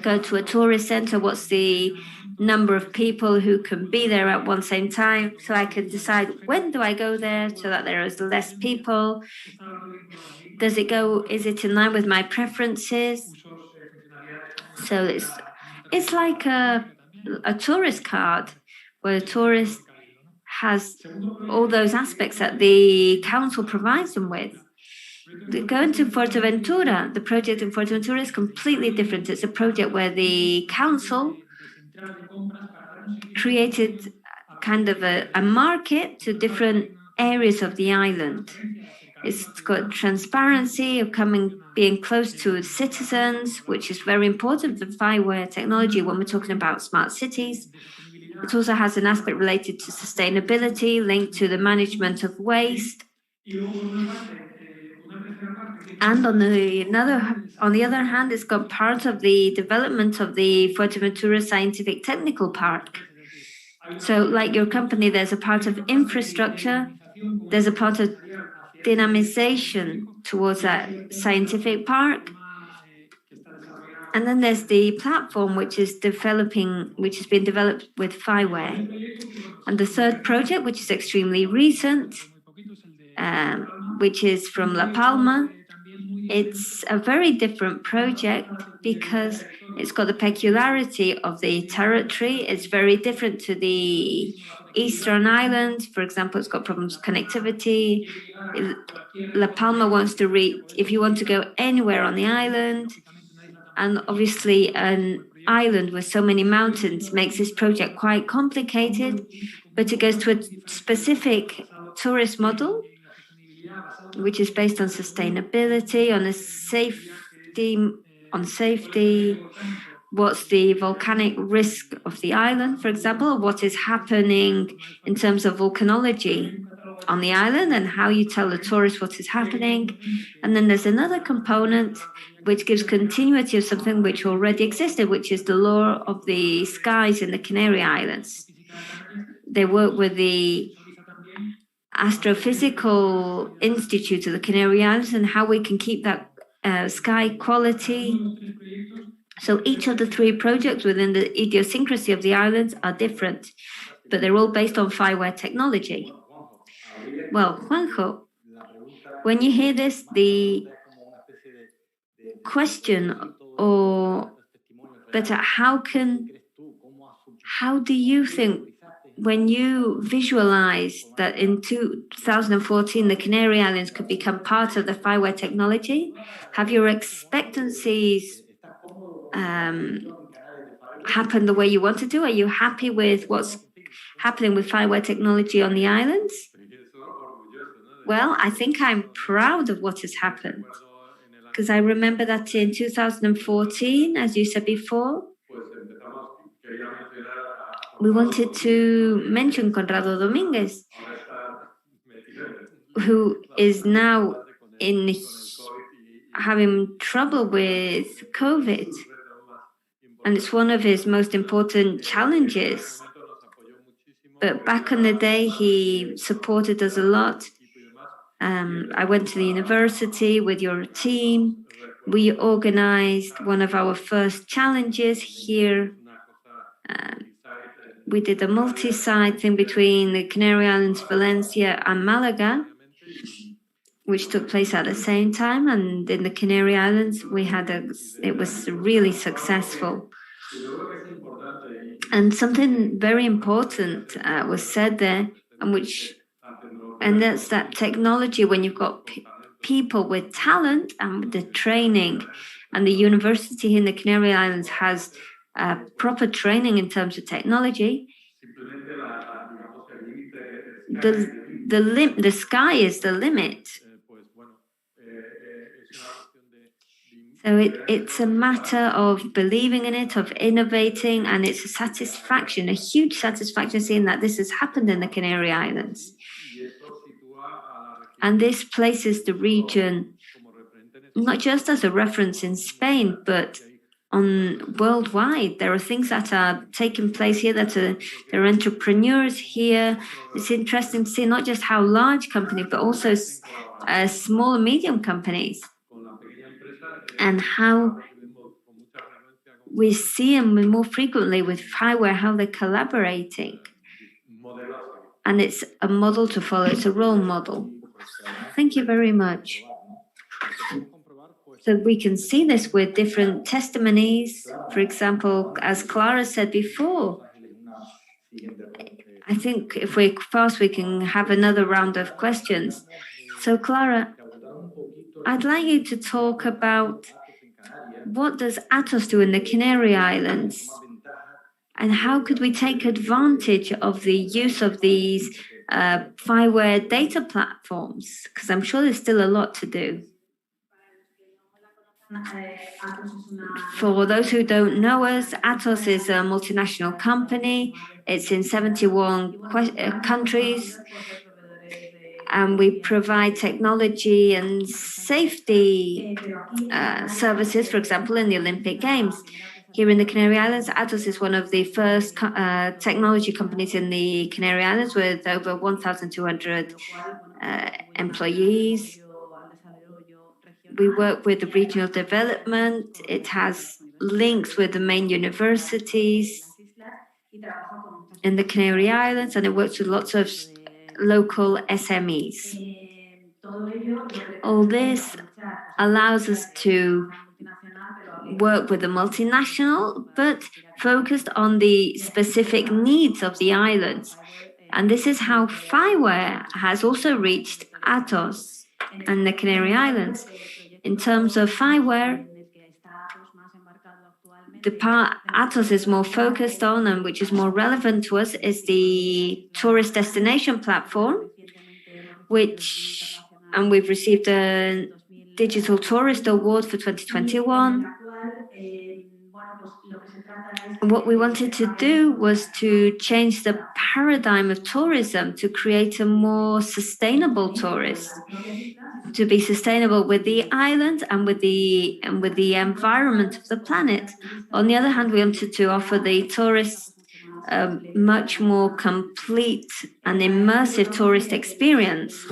go to a tourist center? What's the number of people who can be there at one same time? So I can decide, when do I go there so that there is less people? Is it in line with my preferences? So it's like a tourist card, where a tourist has all those aspects that the council provides them with. Going to Fuerteventura, the project in Fuerteventura is completely different. It's a project where the council created kind of a market to different areas of the island. It's got transparency of being close to citizens, which is very important for Fiware technology when we're talking about smart cities. It also has an aspect related to sustainability, linked to the management of waste. And on the other hand, it's got part of the development of the Fuerteventura Scientific Technical Park. So like your company, there's a part of infrastructure, there's a part of dynamization towards that scientific park. And then there's the platform which has been developed with Fiware. And the third project, which is extremely recent, which is from La Palma. It's a very different project because it's got the peculiarity of the territory. It's very different to the Eastern Islands. For example, it's got problems with connectivity. La Palma wants to reach, if you want to go anywhere on the island, and obviously an island with so many mountains makes this project quite complicated, but it goes to a specific tourist model, which is based on sustainability, on safety, what's the volcanic risk of the island, for example, what is happening in terms of volcanology on the island and how you tell the tourists what is happening. And then there's another component which gives continuity of something which already existed, which is the law of the skies in the Canary Islands. They work with the Astrophysical Institute of the Canary Islands and how we can keep that sky quality. So each of the 3 projects within the idiosyncrasy of the islands are different, but they're all based on Fiware technology. Well, Juanjo, when you hear this, the question, or better, how do you think, when you visualize that in 2014 the Canary Islands could become part of the Fiware technology, have your expectancies happened the way you wanted to? Are you happy with what's happening with Fiware technology on the islands? well, I think I'm proud of what has happened. Because I remember that in 2014, as you said before, we wanted to mention Conrado Dominguez, who is now in having trouble with COVID. And it's one of his most important challenges. But back in the day, he supported us a lot. I went to the university with your team. We organized one of our first challenges here. We did a multi-site thing between the Canary Islands, Valencia, and Malaga, which took place at the same time. And in the Canary Islands, it was really successful. And something very important was said there, and that's that technology, when you've got people with talent and with the training, and the university in the Canary Islands has proper training in terms of technology, the sky is the limit. So it's a matter of believing in it, of innovating, and it's a satisfaction, a huge satisfaction seeing that this has happened in the Canary Islands. And this places the region not just as a reference in Spain, but on worldwide. There are things that are taking place here, there are entrepreneurs here. It's interesting to see not just how large companies, but also small and medium companies, and how we see them more frequently with Fiware, how they're collaborating. And it's a model to follow, it's a role model. Thank you very much. So we can see this with different testimonies. For example, as Clara said before, I think if we're fast, we can have another round of questions. So Clara, I'd like you to talk about what does Atos do in the Canary Islands? And how could we take advantage of the use of these Fiware data platforms? Because I'm sure there's still a lot to do. For those who don't know us, Atos is a multinational company. It's in 71 countries. And we provide technology and safety services, for example, in the Olympic Games. Here in the Canary Islands, Atos is one of the first technology companies in the Canary Islands with over 1,200 employees. We work with the regional development. It has links with the main universities in the Canary Islands, and it works with lots of local SMEs. All this allows us to work with a multinational, but focused on the specific needs of the islands. And this is how Fiware has also reached Atos and the Canary Islands. In terms of Fiware, the part Atos is more focused on and which is more relevant to us is the tourist destination platform, and we've received a Digital Tourist Award for 2021. What we wanted to do was to change the paradigm of tourism to create a more sustainable tourist, to be sustainable with the island and with the environment of the planet. On the other hand, we wanted to offer the tourists a much more complete and immersive tourist experience.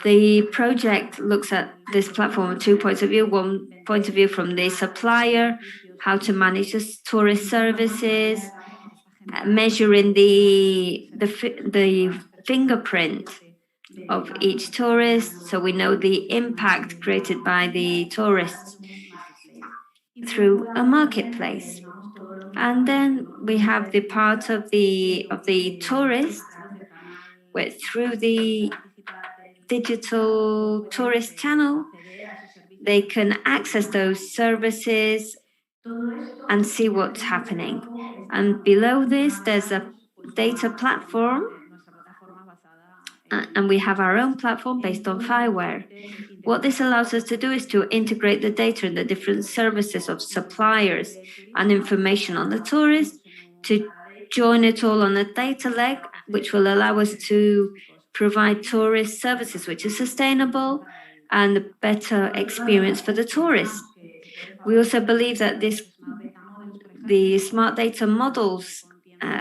The project looks at this platform from 2 points of view. One point of view from the supplier, how to manage the tourist services, measuring the fingerprint of each tourist, so we know the impact created by the tourists through a marketplace. And then we have the part of the tourist, where through the digital tourist channel, they can access those services and see what's happening. And below this, there's a data platform and we have our own platform based on Fiware. What this allows us to do is to integrate the data in the different services of suppliers and information on the tourist, to join it all on a data leg, which will allow us to provide tourist services which are sustainable and a better experience for the tourists. We also believe that the smart data models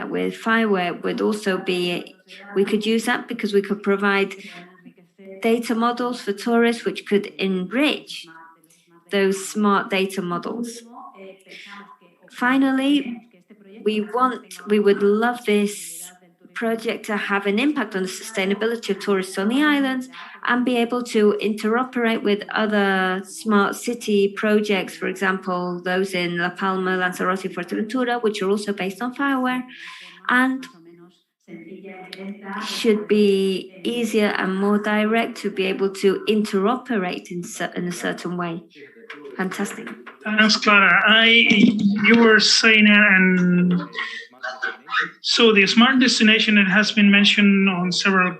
with Fiware would also be, we could use that because we could provide data models for tourists which could enrich those smart data models. Finally, we would love this project to have an impact on the sustainability of tourists on the islands and be able to interoperate with other smart city projects, for example, those in La Palma, Lanzarote, Fuerteventura, which are also based on Fiware, and should be easier and more direct to be able to interoperate in a certain way. Fantastic. Thanks, Clara. You were saying, and so the smart destination, it has been mentioned on several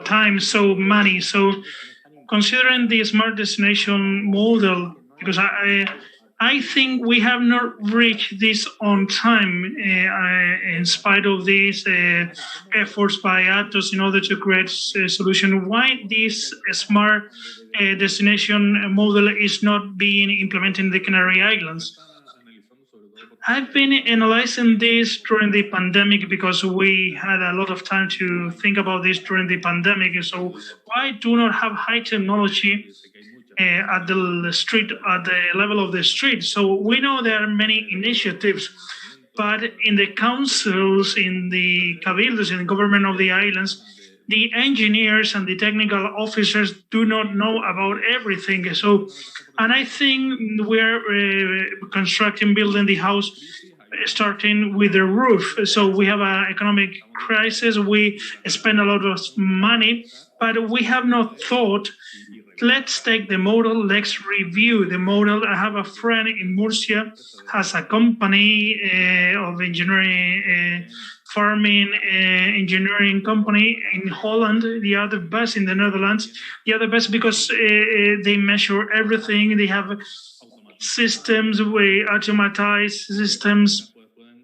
times, so many. So considering the smart destination model, because I think we have not reached this on time in spite of these efforts by Atos in order to create a solution. Why this smart destination model is not being implemented in the Canary Islands? I've been analyzing this during the pandemic because we had a lot of time to think about this during the pandemic. So why do not have high technology at the level of the street? So we know there are many initiatives, but in the councils, in the cabildos, in the government of the islands, the engineers and the technical officers do not know about everything. So, and I think we're building the house starting with the roof. So we have an economic crisis. We spend a lot of money, but we have not thought, let's take the model, let's review the model. I have a friend in Murcia, has a company of engineering, farming engineering company in Holland. The other best in the Netherlands. The other best because they measure everything. They have systems, we automatize systems.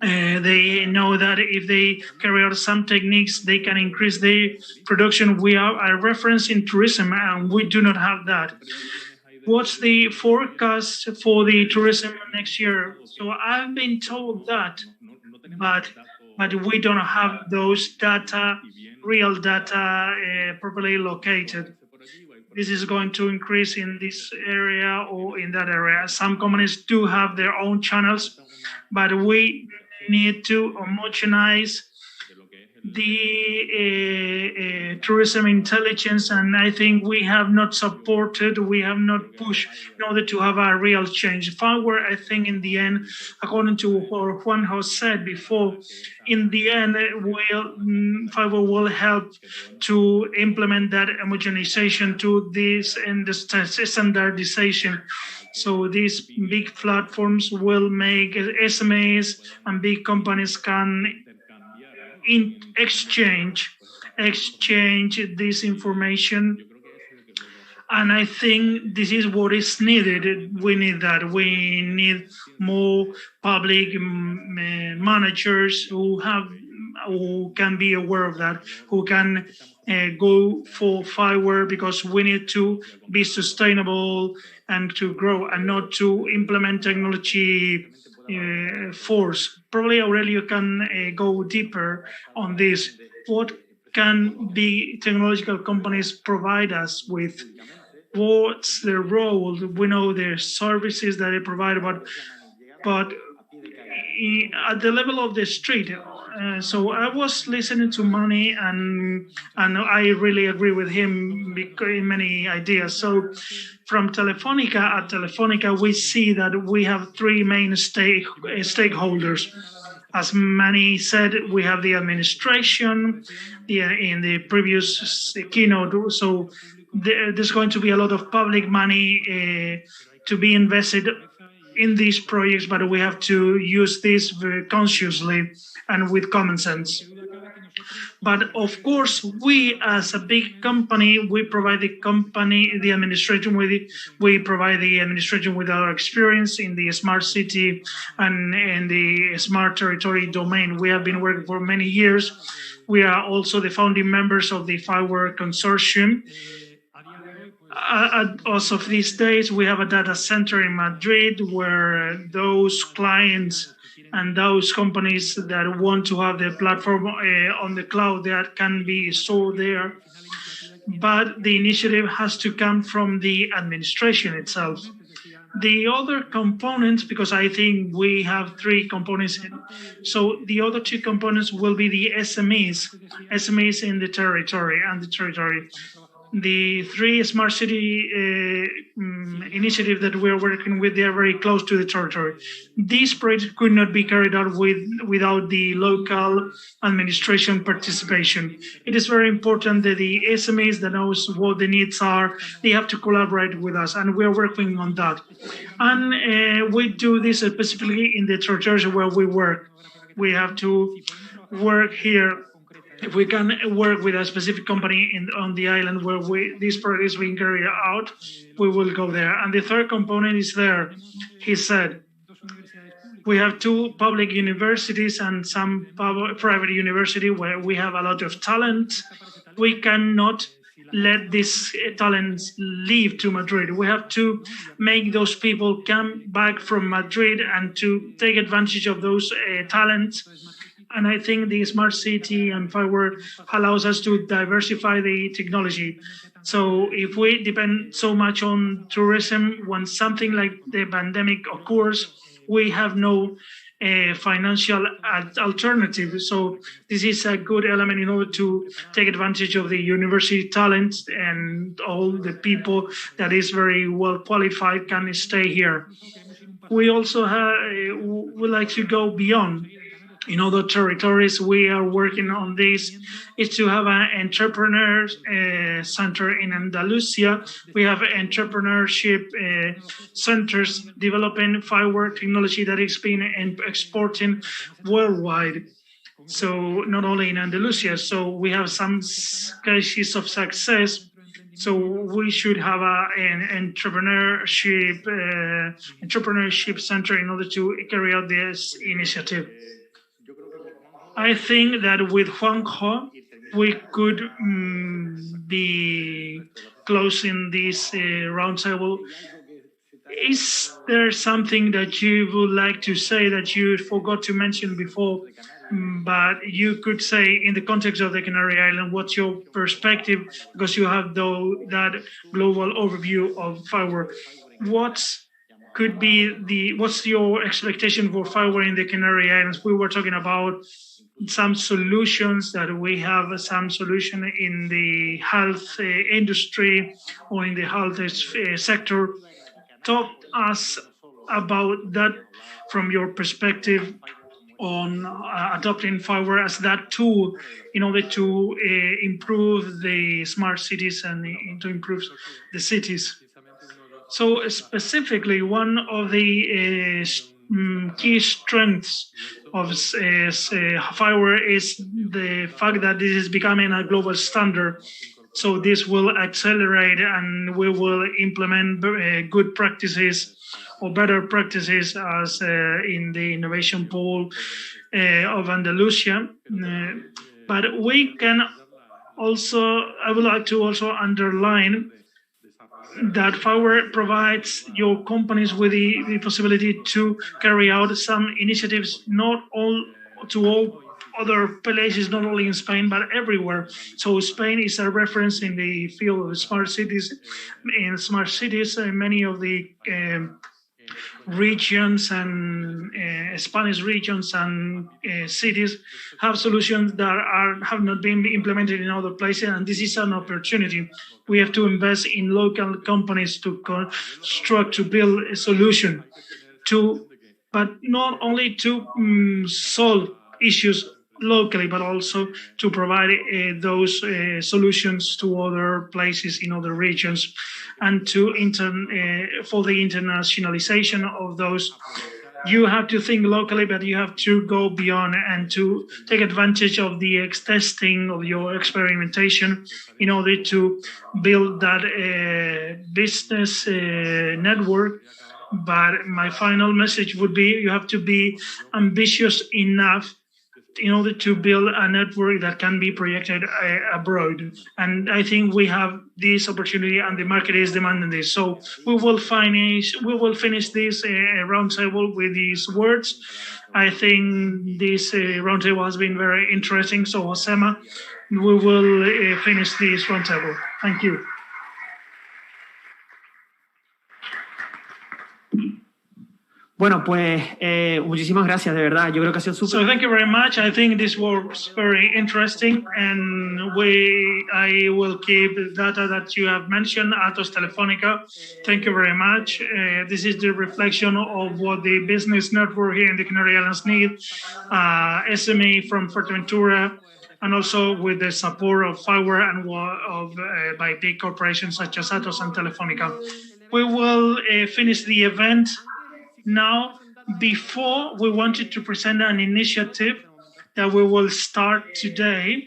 They know that if they carry out some techniques, they can increase their production. We are a reference in tourism, and we do not have that. What's the forecast for the tourism next year? So I've been told that, but we don't have those data, real data, properly located. This is going to increase in this area or in that area. Some companies do have their own channels, but we need to homogenize the tourism intelligence, and I think we have not supported, we have not pushed in order to have a real change. Fiware, I think in the end, according to what Juan has said before, in the end, Fiware will help to implement that homogenization to this and the standardization. So these big platforms will make SMEs and big companies can exchange this information. And I think this is what is needed. We need that. We need more public managers who can be aware of that, who can go for Fiware, because we need to be sustainable and to grow and not to implement technology force. Probably Aurelio can go deeper on this. What can big technological companies provide us with? What's their role? We know there's services that they provide, but at the level of the street. So I was listening to Manny, and I really agree with him in many ideas. So from Telefonica, we see that we have three main stakeholders. As Manny said, we have the administration in the previous keynote. So there's going to be a lot of public money to be invested in these projects, but we have to use this very consciously and with common sense. But of course, we as a big company, we provide the administration we provide the administration with our experience in the smart city and in the smart territory domain. We have been working for many years. We are also the founding members of the Fiware consortium. As of these days, we have a data center in Madrid where those clients and those companies that want to have their platform on the cloud that can be stored there. But the initiative has to come from the administration itself. The other components, because I think we have three components, so the other two components will be the SMEs in the territory and the territory. The three smart city initiative that we're working with, they are very close to the territory. These projects could not be carried out without the local administration participation. It is very important that the SMEs that knows what the needs are, they have to collaborate with us, and we're working on that. And we do this specifically in the territories where we work. We have to work here. If we can work with a specific company on the island where this project is being carried out, we will go there. And the third component is there. He said, we have two public universities and some private university where we have a lot of talent. We cannot let these talents leave to Madrid. We have to make those people come back from Madrid and to take advantage of those talents. And I think the smart city and Fiware allows us to diversify the technology. So if we depend so much on tourism, when something like the pandemic occurs, we have no financial alternative. So this is a good element in order to take advantage of the university talent, and all the people that is very well qualified can stay here. We also would like to go beyond. In other territories, we are working on this, is to have an entrepreneur center in Andalusia. We have entrepreneurship centers developing Fiware technology that is being exporting worldwide. So not only in Andalusia, so we have some cases of success. So we should have an entrepreneurship center in order to carry out this initiative. I think that with Juanjo, we could be closing this roundtable. Is there something that you would like to say that you forgot to mention before, but you could say in the context of the Canary Island? What's your perspective, because you have that global overview of Fiware? What's your expectation for Fiware in the Canary Islands? We were talking about some solutions that we have, some solution in the health industry or in the health sector. Talk us about that from your perspective on adopting Fiware as that tool in order to improve the smart cities and to improve the cities. So specifically, one of the key strengths of Fiware is the fact that this is becoming a global standard. So this will accelerate, and we will implement good practices or better practices as in the innovation pool of Andalusia. But we can also, I would like to also underline that Fiware provides your companies with the possibility to carry out some initiatives, not all other places, not only in Spain, but everywhere. So Spain is a reference in the field of smart cities. In smart cities, many of the regions and Spanish regions and cities have solutions that have not been implemented in other places, and this is an opportunity. We have to invest in local companies to construct, to build a solution, but not only to solve issues locally, but also to provide those solutions to other places in other regions, and to for the internationalization of those you have to think locally, but you have to go beyond and to take advantage of the testing of your experimentation in order to build that business network. But my final message would be you have to be ambitious enough in order to build a network that can be projected abroad. And I think we have this opportunity and the market is demanding this. So we will finish this roundtable with these words. I think this roundtable has been very interesting. So Josema, we will finish this roundtable. Thank you. Bueno, pues muchísimas gracias, de verdad. Yo creo que ha sido súper. So thank you very much. I think this was very interesting, and I will keep the data that you have mentioned, Atos Telefónica. Thank you very much. This is the reflection of what the business network here in the Canary Islands need. SME from Fuerteventura, and also with the support of Fiware and by big corporations such as Atos and Telefónica. We will finish the event now. Before, we wanted to present an initiative that we will start today.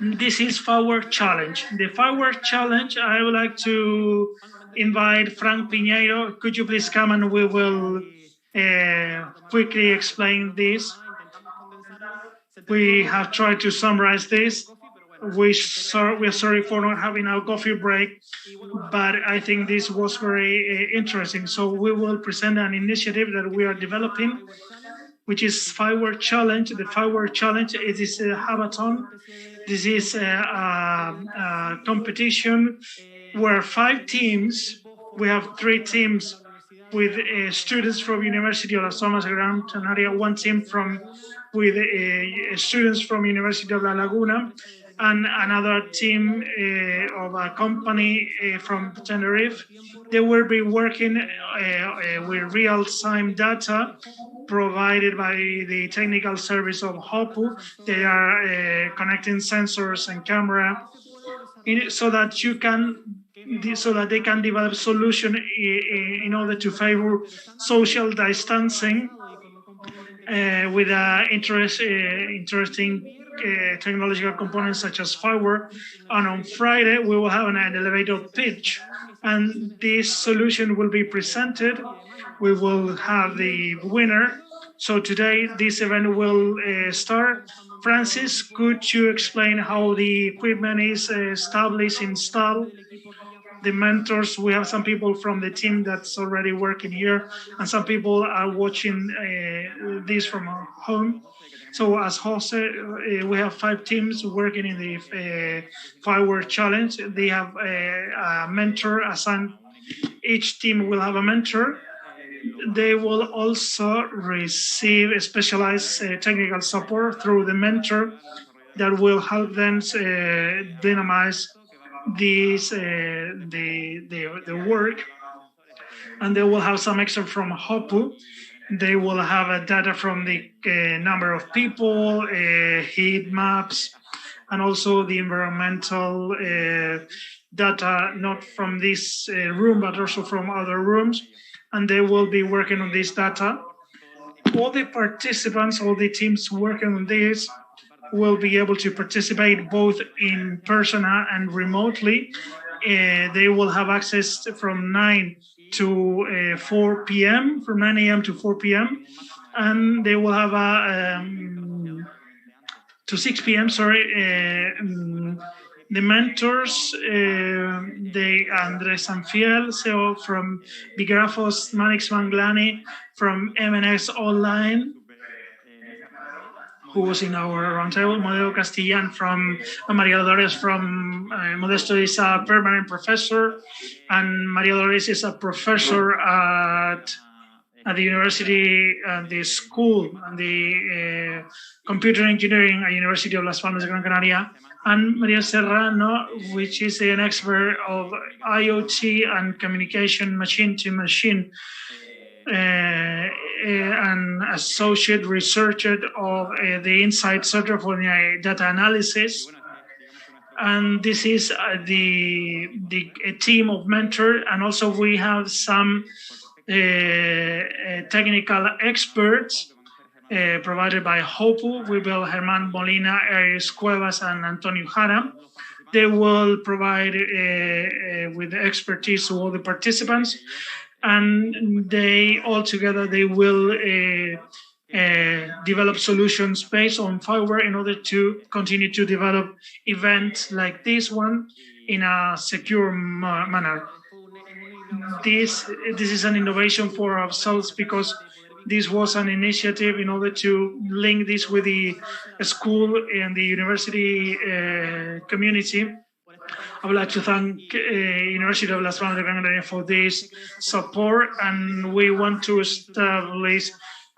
This is Fiware Challenge. The Fiware Challenge, I would like to invite Frank Piñeiro. Could you please come and we will quickly explain this. We have tried to summarize this. We're sorry for not having our coffee break, but I think this was very interesting. So we will present an initiative that we are developing, which is Fiware Challenge. The Fiware Challenge is a hackathon. This is a competition where 5 teams, we have 3 teams with students from University of Las Palmas de Gran Canaria, 1 team with students from University of La Laguna, and another team of a company from Tenerife. They will be working with real-time data provided by the technical service of HOPU. They are connecting sensors and camera so that they can develop solution in order to favor social distancing with interesting technological components such as Fiware. And on Friday, we will have an elevator pitch, and this solution will be presented. We will have the winner. So today, this event will start. Francis, could you explain how the equipment is established, installed? The mentors, we have some people from the team that's already working here, and some people are watching this from home. So as Jose, we have 5 teams working in the Fiware Challenge. They have a mentor assigned. Each team will have a mentor. They will also receive specialized technical support through the mentor that will help them dynamize this the work. And they will have some extra from HOPU. They will have data from the number of people, heat maps, and also the environmental data, not from this room, but also from other rooms. And they will be working on this data. All the participants, all the teams working on this will be able to participate both in person and remotely. They will have access from 9 to 4 p.m., from 9 a.m. to 4 p.m. And they will have to 6 p.m., the mentors, Andres Sanfiel, CEO from Bigrafos, Manix Manglani from MNS Online, who was in our roundtable, Modelo Castellan and Maria Dolores from Modesto is a permanent professor, and Maria Dolores is a professor at the university, the school, and the computer engineering at University of Las Palmas de Gran Canaria, and Maria Serrano, which is an expert of IoT and communication machine to machine, an associate researcher of the Insight Center for Data Analysis. And this is the team of mentors. And also we have some technical experts provided by Hopu, we will Germán Molina, Aries Cuevas, and Antonio Jara. They will provide with expertise to all the participants, and they all together they will develop solutions based on Fiware in order to continue to develop events like this one in a secure manner. This is an innovation for ourselves because this was an initiative in order to link this with the school and the university community. I would like to thank University of Las Palmas de Gran Canaria for this support, and we want to establish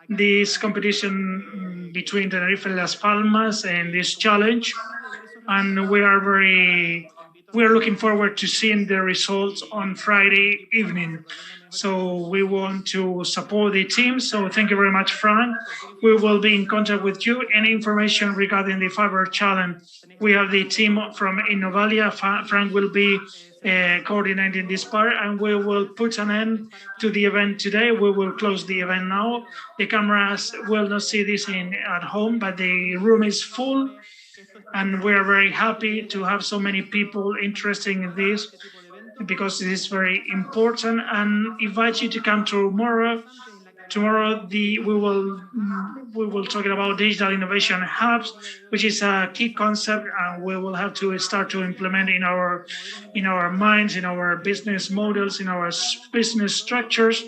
this competition between Tenerife and Las Palmas and this challenge. And we are looking forward to seeing the results on Friday evening. So we want to support the team. So thank you very much, Frank. We will be in contact with you. Any information regarding the Fiware Challenge, we have the team from Innovalia. Frank will be coordinating this part, and we will put an end to the event today. We will close the event now. The cameras will not see this at home, but the room is full. And we are very happy to have so many people interested in this because it is very important, and invite you to come tomorrow. Tomorrow we will talk about digital innovation hubs, which is a key concept, and we will have to start to implement in our minds, in our business models, in our business structures,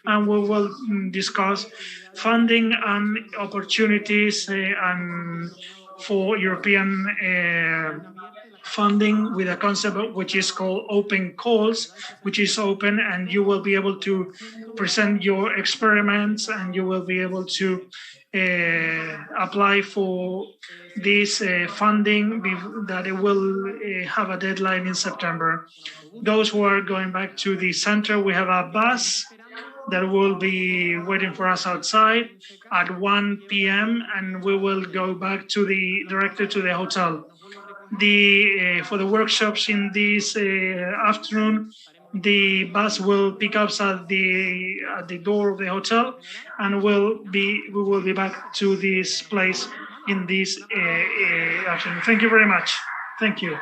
and we will discuss funding and opportunities and for European funding with a concept which is called open calls, which is open, and you will be able to present your experiments, and you will be able to apply for this funding that it will have a deadline in September. Those who are going back to the center, we have a bus that will be waiting for us outside at 1 p.m. and we will go back directly to the hotel. For the workshops in this afternoon, the bus will pick us at the door of the hotel, and we will be back to this place in this afternoon. Thank you very much. Thank you.